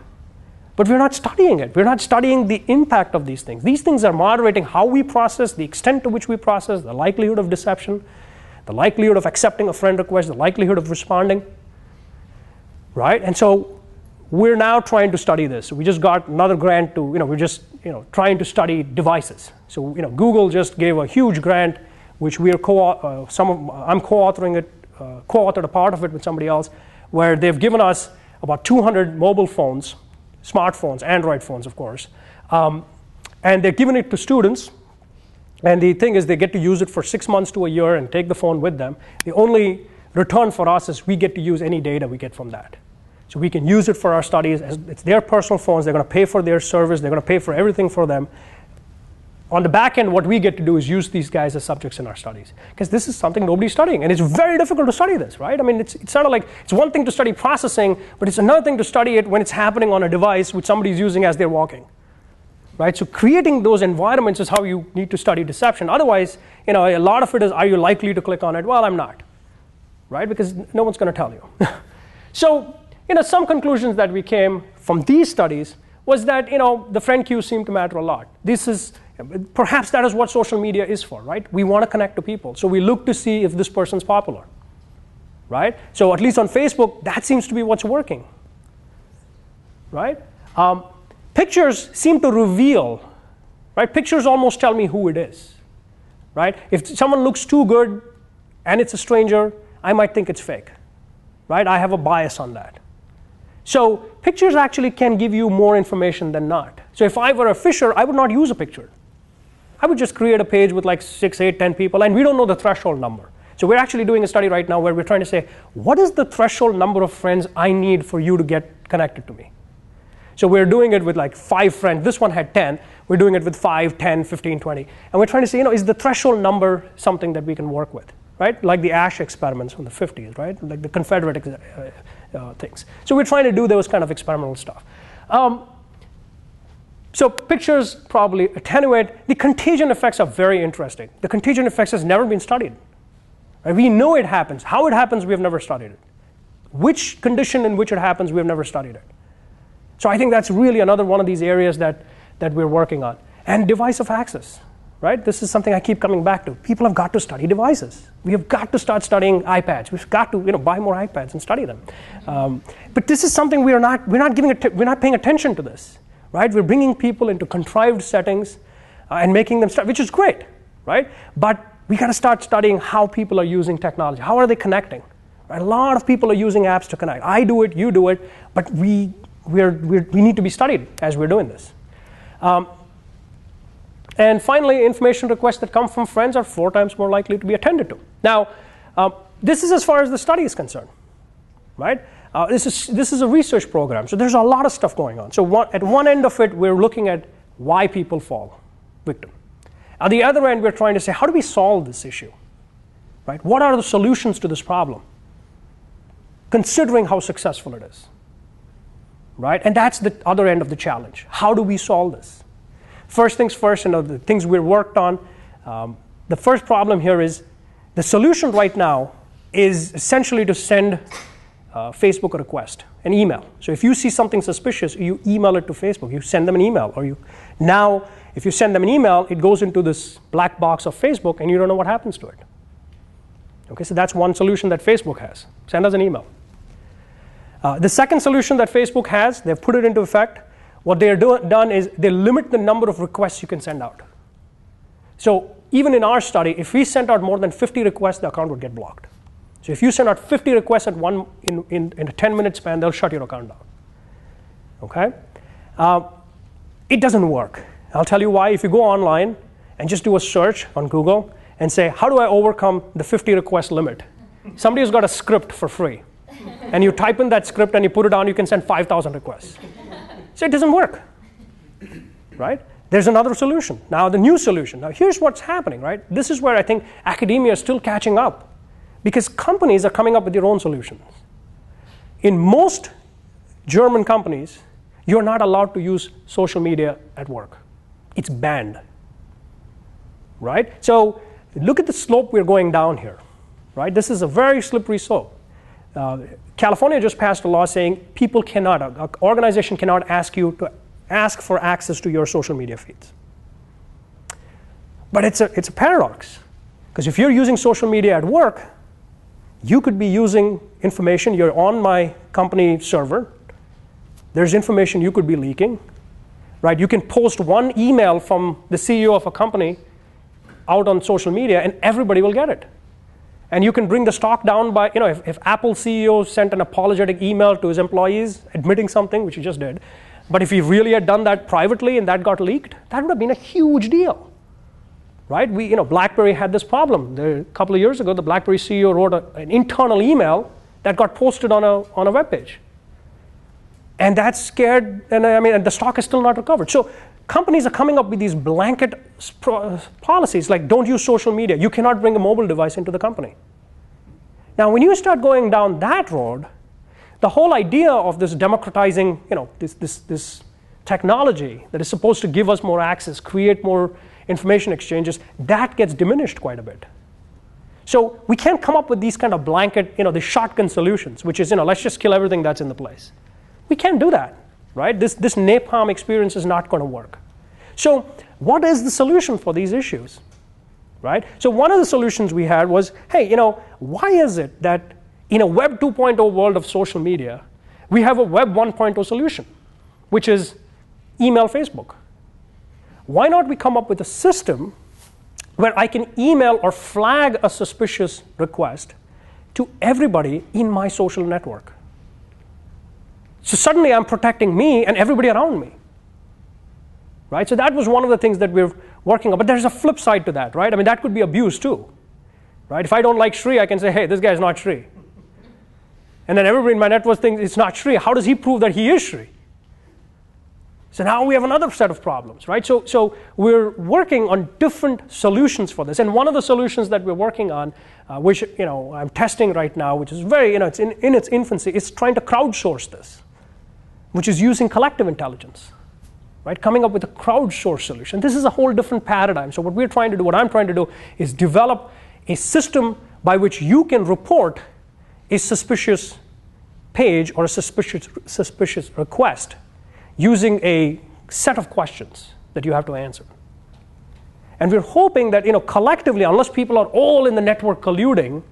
But we're not studying it. We're not studying the impact of these things. These things are moderating how we process, the extent to which we process, the likelihood of deception, the likelihood of accepting a friend request, the likelihood of responding. Right? And so we're now trying to study this. We just got another grant to, we're just, trying to study devices. So, Google just gave a huge grant, which we are I'm co-authoring it, co-authored a part of it with somebody else, where they've given us about 200 mobile phones, smartphones, Android phones, of course, and they're giving it to students. And the thing is, they get to use it for 6 months to a year and take the phone with them. The only return for us is we get to use any data we get from that. So we can use it for our studies. It's their personal phones. They're going to pay for their service. They're going to pay for everything for them. On the back end, what we get to do is use these guys as subjects in our studies. Because this is something nobody's studying. And it's very difficult to study this, right? I mean, it's sort of like, it's one thing to study processing, but it's another thing to study it when it's happening on a device which somebody's using as they're walking. Right? So creating those environments is how you need to study deception. Otherwise, a lot of it is, are you likely to click on it? Well, I'm not. Right? Because no one's going to tell you. So, some conclusions that we came from these studies was that, the friend queue seemed to matter a lot. This is, Perhaps that is what social media is for, right? We want to connect to people. So we look to see if this person's popular, right? So at least on Facebook, that seems to be what's working, right? Pictures seem to reveal, right? Pictures almost tell me who it is, right? If someone looks too good and it's a stranger, I might think it's fake, right? I have a bias on that. So pictures actually can give you more information than not. So if I were a fisher, I would not use a picture. I would just create a page with like 6, 8, 10 people, and we don't know the threshold number. So we're actually doing a study right now where we're trying to say, what is the threshold number of friends I need for you to get connected to me? So we're doing it with like 5 friends. This one had 10. We're doing it with 5, 10, 15, 20. And we're trying to say, is the threshold number something that we can work with, right? Like the Ash experiments from the 50s, right? Like the Confederate things. So we're trying to do those kind of experimental stuff. So pictures probably attenuate. The contagion effects are very interesting. The contagion effects has never been studied. Right? We know it happens. How it happens, we have never studied it. Which condition in which it happens, we have never studied it. So I think that's really another one of these areas that we're working on. And device of access, right? This is something I keep coming back to. People have got to study devices. We have got to start studying iPads. We've got to buy more iPads and study them. But this is something we're not paying attention to this. Right? We're bringing people into contrived settings and making them which is great, right? But we got to start studying how people are using technology. How are they connecting? Right? A lot of people are using apps to connect. I do it, you do it, but we need to be studied as we're doing this. And finally, information requests that come from friends are 4 times more likely to be attended to. Now, this is as far as the study is concerned, right? This is a research program, so there's a lot of stuff going on. So at one end of it, we're looking at why people fall victim. At the other end, we're trying to say, how do we solve this issue? Right? What are the solutions to this problem? Considering how successful it is. Right? And that's the other end of the challenge. How do we solve this? First things first, the things we've worked on, the first problem here is the solution right now is essentially to send Facebook a request, an email. So if you see something suspicious, you email it to Facebook. You send them an email. Now, if you send them an email, it goes into this black box of Facebook, and you don't know what happens to it. Okay, so that's one solution that Facebook has. Send us an email. The second solution that Facebook has, they've put it into effect. What they are done is they limit the number of requests you can send out. So even in our study, if we sent out more than 50 requests, the account would get blocked. So if you send out 50 requests at in a 10-minute span, they'll shut your account down. Okay? It doesn't work. I'll tell you why. If you go online and just do a search on Google and say, how do I overcome the 50 request limit? Somebody has got a script for free. And you type in that script and you put it on, you can send 5,000 requests. So it doesn't work. Right? There's another solution. Now the new solution. Now here's what's happening, right? This is where I think academia is still catching up. Because companies are coming up with their own solutions. In most German companies, you're not allowed to use social media at work. It's banned. Right? So look at the slope we're going down here. Right? This is a very slippery slope. California just passed a law saying people cannot, an organization cannot ask you to ask for access to your social media feeds. But it's a paradox. Because if you're using social media at work, you could be using information. You're on my company server. There's information you could be leaking. Right? You can post one email from the CEO of a company out on social media, and everybody will get it. And you can bring the stock down by, if Apple CEO sent an apologetic email to his employees admitting something, which he just did, but if he really had done that privately and that got leaked, that would have been a huge deal. Right? BlackBerry had this problem. A couple of years ago, the BlackBerry CEO wrote an internal email that got posted on a web page. And that scared, and the stock is still not recovered. So companies are coming up with these blanket policies like don't use social media. You cannot bring a mobile device into the company. Now, when you start going down that road, the whole idea of this democratizing, this technology that is supposed to give us more access, create more information exchanges, that gets diminished quite a bit. So we can't come up with these kind of blanket, the shotgun solutions, which is, let's just kill everything that's in the place. We can't do that, right? This napalm experience is not going to work. So what is the solution for these issues, right? So one of the solutions we had was, hey, why is it that in a Web 2.0 world of social media, we have a Web 1.0 solution, which is email Facebook? Why not we come up with a system where I can email or flag a suspicious request to everybody in my social network? So suddenly I'm protecting me and everybody around me, right? So that was one of the things that we're working on. But there's a flip side to that, right? I mean, that could be abuse too, right? If I don't like Shri, I can say, hey, this guy's not Shri. And then everybody in my network thinks it's not Shri. How does he prove that he is Shri? So now we have another set of problems, right? So we're working on different solutions for this. And one of the solutions that we're working on, which I'm testing right now, which is very, it's in its infancy, is trying to crowdsource this, which is using collective intelligence, right? Coming up with a crowdsourced solution. This is a whole different paradigm. So what I'm trying to do is develop a system by which you can report a suspicious page or a suspicious request using a set of questions that you have to answer. And we're hoping that collectively, unless people are all in the network colluding,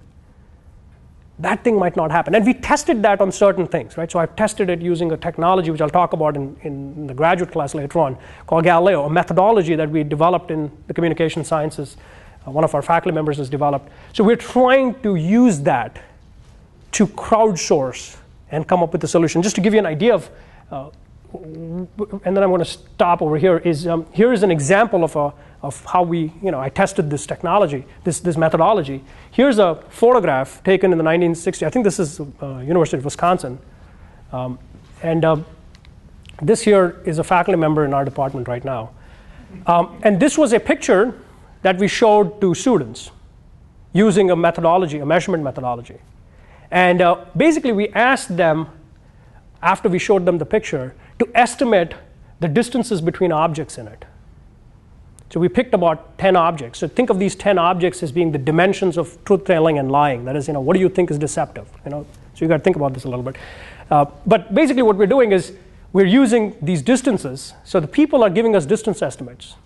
that thing might not happen. And we tested that on certain things, right? So I've tested it using a technology, which I'll talk about in the graduate class later on, called Galileo, a methodology that we developed in the communication sciences. One of our faculty members has developed. So we're trying to use that to crowdsource and come up with a solution. Just to give you an idea of, and then I'm going to stop over here, here is an example of how I tested this technology, this methodology. Here's a photograph taken in the 1960s. I think this is University of Wisconsin. And this here is a faculty member in our department right now. And this was a picture that we showed to students using a methodology, a measurement methodology. And basically, we asked them, after we showed them the picture, to estimate the distances between objects in it. So we picked about 10 objects. So think of these 10 objects as being the dimensions of truth-telling and lying. That is, what do you think is deceptive? So you got to think about this a little bit. But basically, what we're doing is we're using these distances. So the people are giving us distance estimates.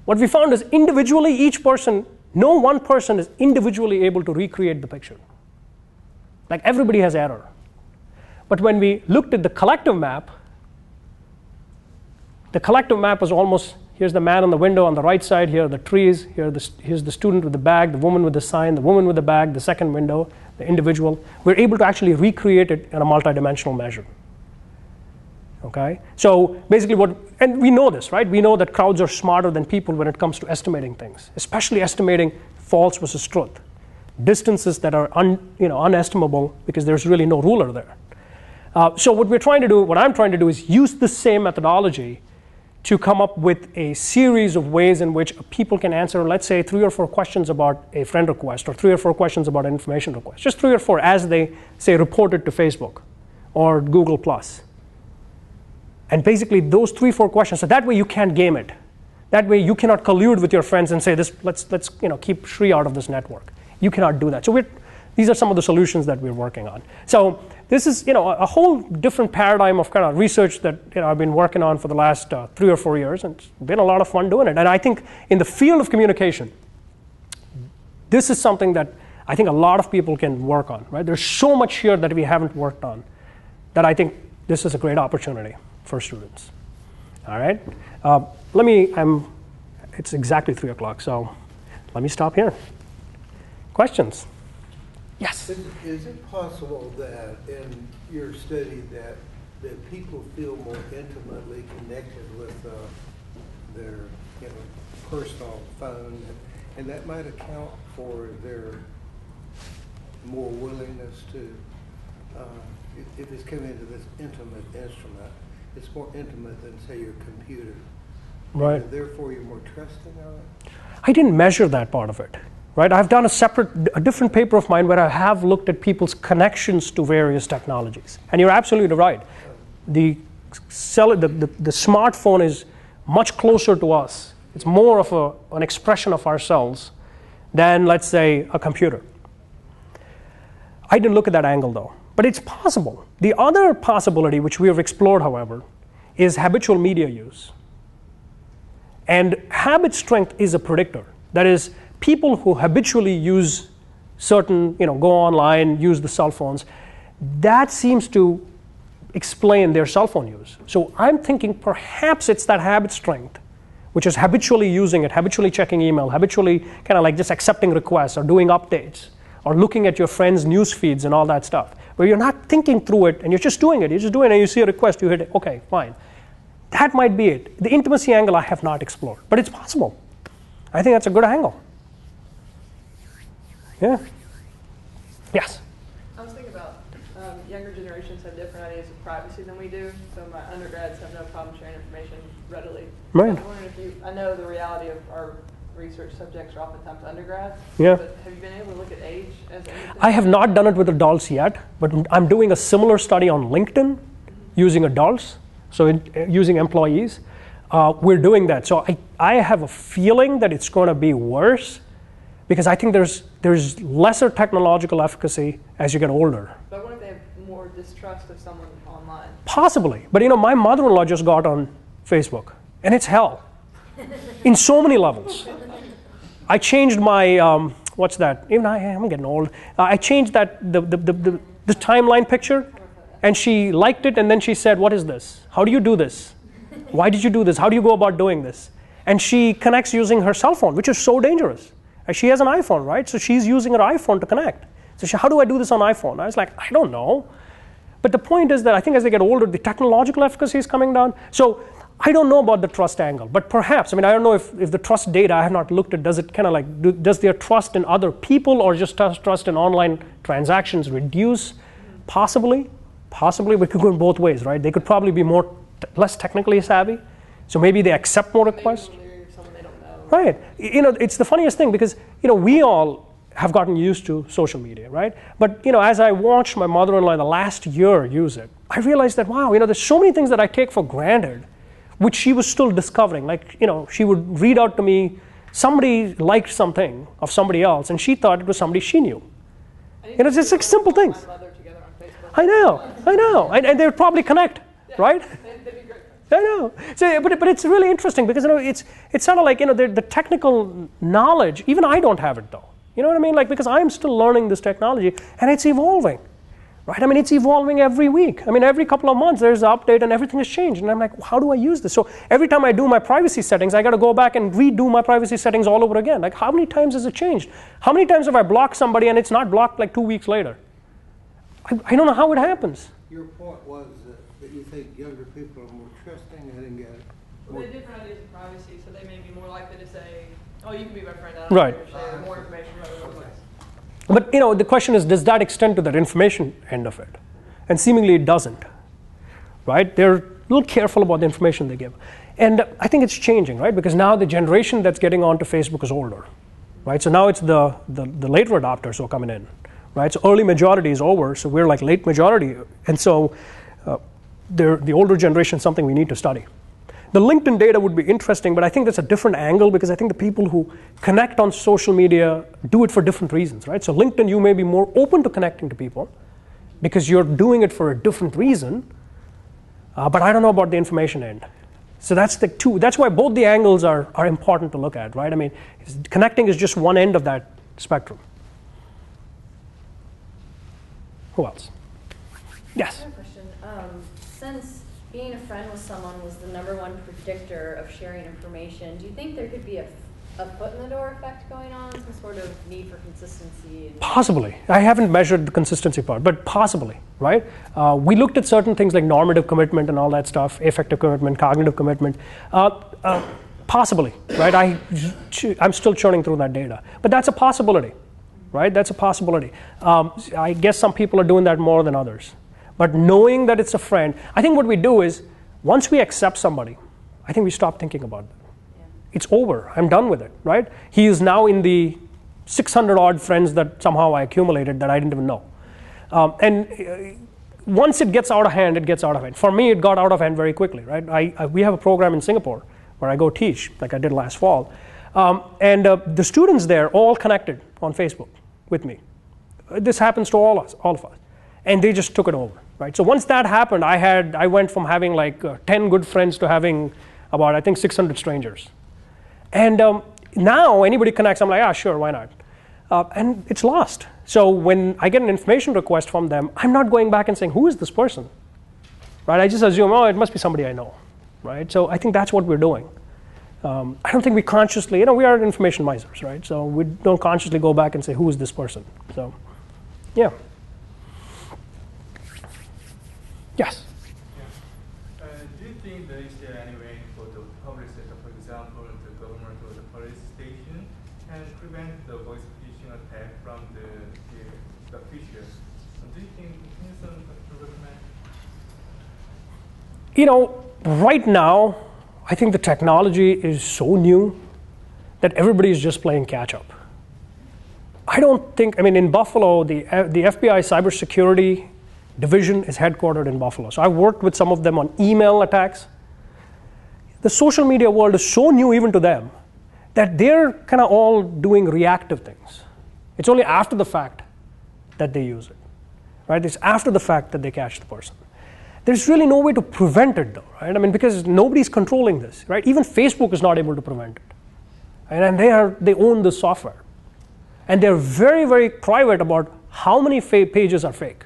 What we found is individually, each person, no one person is individually able to recreate the picture. Like everybody has error. But when we looked at the collective map was almost, here's the man on the window on the right side, here are the trees, here's the student with the bag, the woman with the sign, the woman with the bag, the second window, the individual. We're able to actually recreate it in a multidimensional measure. Okay? So basically and we know this, right? We know that crowds are smarter than people when it comes to estimating things, especially estimating false versus truth. Distances that are unestimable because there's really no ruler there. So what I'm trying to do is use the same methodology to come up with a series of ways in which people can answer, let's say, 3 or 4 questions about a friend request or 3 or 4 questions about an information request. Just 3 or 4 as they, say, report it to Facebook or Google+. And basically those 3-4 questions, so that way you can't game it. That way you cannot collude with your friends and say, let's keep Shri out of this network. You cannot do that. So these are some of the solutions that we're working on. So this is a whole different paradigm of kind of research that I've been working on for the last 3 or 4 years, and it's been a lot of fun doing it. And I think in the field of communication, this is something that I think a lot of people can work on. Right? There's so much here that we haven't worked on that I think this is a great opportunity for students. All right, it's exactly 3 o'clock, so let me stop here. Questions? Yes. Is it possible that in your study that people feel more intimately connected with their personal phone, and that might account for their more willingness to, if it's coming into this intimate instrument, it's more intimate than, say, your computer. Right. And therefore, you're more trusting of it? I didn't measure that part of it. Right? I've done a different paper of mine where I have looked at people's connections to various technologies. And you're absolutely right. The smartphone is much closer to us. It's more of an expression of ourselves than, let's say, a computer. I didn't look at that angle, though. But it's possible. The other possibility, which we have explored, however, is habitual media use. And habit strength is a predictor. That is, people who habitually use certain, go online, use the cell phones, that seems to explain their cell phone use. So I'm thinking perhaps it's that habit strength, which is habitually using it, habitually checking email, habitually kind of like just accepting requests or doing updates or looking at your friends' news feeds and all that stuff, where you're not thinking through it and you're just doing it. You're just doing it and you see a request, you hit it, okay, fine. That might be it. The intimacy angle I have not explored, but it's possible. I think that's a good angle. Yeah? Yes? I was thinking about younger generations have different ideas of privacy than we do. So my undergrads have no problem sharing information readily. Right. I was wondering if I know the reality of our research subjects are oftentimes undergrads. Yeah. But have you been able to look at age as anything? I have not done it with adults yet, but I'm doing a similar study on LinkedIn using adults, so using employees. We're doing that. So I have a feeling that it's going to be worse because I think there's lesser technological efficacy as you get older. But what if they have more distrust of someone online? Possibly. But my mother-in-law just got on Facebook, and it's hell in so many levels. I changed my, what's that? Even I'm getting old. I changed that the timeline picture, and she liked it, and then she said, what is this? How do you do this? Why did you do this? How do you go about doing this? And she connects using her cell phone, which is so dangerous. She has an iPhone, right? So she's using her iPhone to connect. So how do I do this on iPhone? I was like, I don't know. But the point is that I think as they get older, the technological efficacy is coming down. So I don't know about the trust angle, but perhaps, I don't know if the trust data, I have not looked at, does it kind of like, does their trust in other people or just trust in online transactions reduce? Possibly, we could go in both ways, right? They could probably be less technically savvy, so maybe they accept more requests. Right. It's the funniest thing because, we all have gotten used to social media, right? But, as I watched my mother-in-law the last year use it, I realized that, wow, there's so many things that I take for granted, which she was still discovering. Like, she would read out to me, somebody liked something of somebody else, and she thought it was somebody she knew. It's just like simple things. I know. And they would probably connect, right? I know. So, but it's really interesting because it's sort of like the technical knowledge. Even I don't have it though. You know what I mean? Like because I'm still learning this technology and it's evolving, right? It's evolving every week. Every couple of months there's an update and everything has changed. And I'm like, how do I use this? So every time I do my privacy settings, I got to go back and redo my privacy settings all over again. Like how many times has it changed? How many times have I blocked somebody and it's not blocked like 2 weeks later? I don't know how it happens. Your point was that you think younger people are more trusting. I didn't get it. Well, they have different ideas of privacy, so they may be more likely to say, oh, you can be my friend. I don't Right. share more information rather than less. But the question is, does that extend to that information end of it? And seemingly it doesn't, right? They're a little careful about the information they give. And I think it's changing, right? Because now the generation that's getting onto Facebook is older, right? So now it's the later adopters who are coming in, right? So early majority is over, so we're like late majority. And so the older generation is something we need to study. The LinkedIn data would be interesting, but I think that's a different angle because I think the people who connect on social media do it for different reasons, right? So LinkedIn, you may be more open to connecting to people because you're doing it for a different reason, but I don't know about the information end. So that's why both the angles are important to look at, right? Connecting is just one end of that spectrum. Who else? Yes? I have a question. Since being a friend with someone was the #1 predictor of sharing information, do you think there could be a foot in the door effect going on, some sort of need for consistency? Possibly. I haven't measured the consistency part, but possibly, right? We looked at certain things like normative commitment and all that stuff, affective commitment, cognitive commitment. Possibly, right? I'm still churning through that data, but that's a possibility, right? That's a possibility. I guess some people are doing that more than others. But knowing that it's a friend, I think what we do is, once we accept somebody, I think we stop thinking about it. Yeah. It's over. I'm done with it, right? He is now in the 600 odd friends that somehow I accumulated that I didn't even know. Once it gets out of hand, it gets out of hand. For me, it got out of hand very quickly, right? We have a program in Singapore where I go teach, like I did last fall. The students there all connected on Facebook with me. This happens to all of us. And they just took it over, right? So once that happened, I went from having like 10 good friends to having about, I think, 600 strangers. And now anybody connects, I'm like, ah, sure, why not? And it's lost. So when I get an information request from them, I'm not going back and saying, who is this person? Right? I just assume, oh, it must be somebody I know. Right? So I think that's what we're doing. I don't think we consciously, we are information misers, right? So we don't consciously go back and say, who is this person? So, yeah. Yes? Yeah. Do you think there is any way for the public sector, for example, the government or the police station, can prevent the voice phishing attack from the fisher? Do you think, can you recommend? Right now, I think the technology is so new that everybody is just playing catch up. I don't think, in Buffalo, the FBI cybersecurity division is headquartered in Buffalo. So I worked with some of them on email attacks. The social media world is so new even to them that they're kind of all doing reactive things. It's only after the fact that they use it, right? It's after the fact that they catch the person. There's really no way to prevent it though, right? Because nobody's controlling this, right? Even Facebook is not able to prevent it. And they own the software. And they're very, very private about how many pages are fake,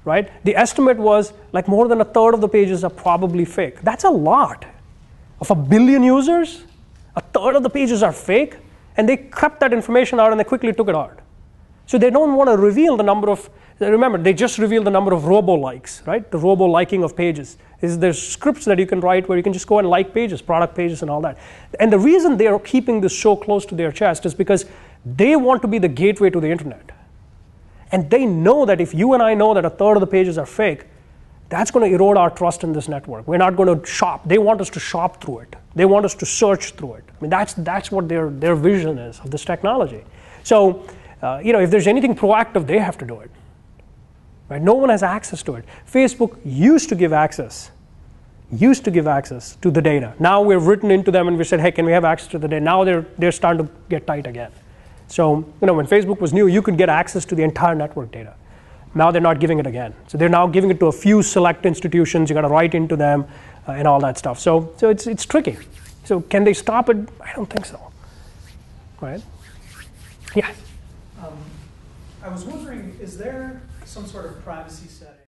right? The estimate was like more than a third of the pages are probably fake. That's a lot. Of 1 billion users, a third of the pages are fake, and they kept that information out and they quickly took it out. So they don't want to reveal the number of, remember, they just revealed the number of robo-likes, right? The robo-liking of pages. There's scripts that you can write where you can just go and like pages, product pages and all that. And the reason they are keeping this so close to their chest is because they want to be the gateway to the internet. And they know that if you and I know that a third of the pages are fake, that's going to erode our trust in this network. We're not going to shop. They want us to shop through it. They want us to search through it. That's what their vision is of this technology. So, if there's anything proactive, they have to do it. Right? No one has access to it. Facebook used to give access to the data. Now we've written into them and we said, hey, can we have access to the data? Now they're starting to get tight again. So, when Facebook was new, you could get access to the entire network data. Now they're not giving it again. So they're now giving it to a few select institutions. You got to write into them and all that stuff. So it's tricky. So can they stop it? I don't think so. Right? Yeah. I was wondering, is there some sort of privacy setting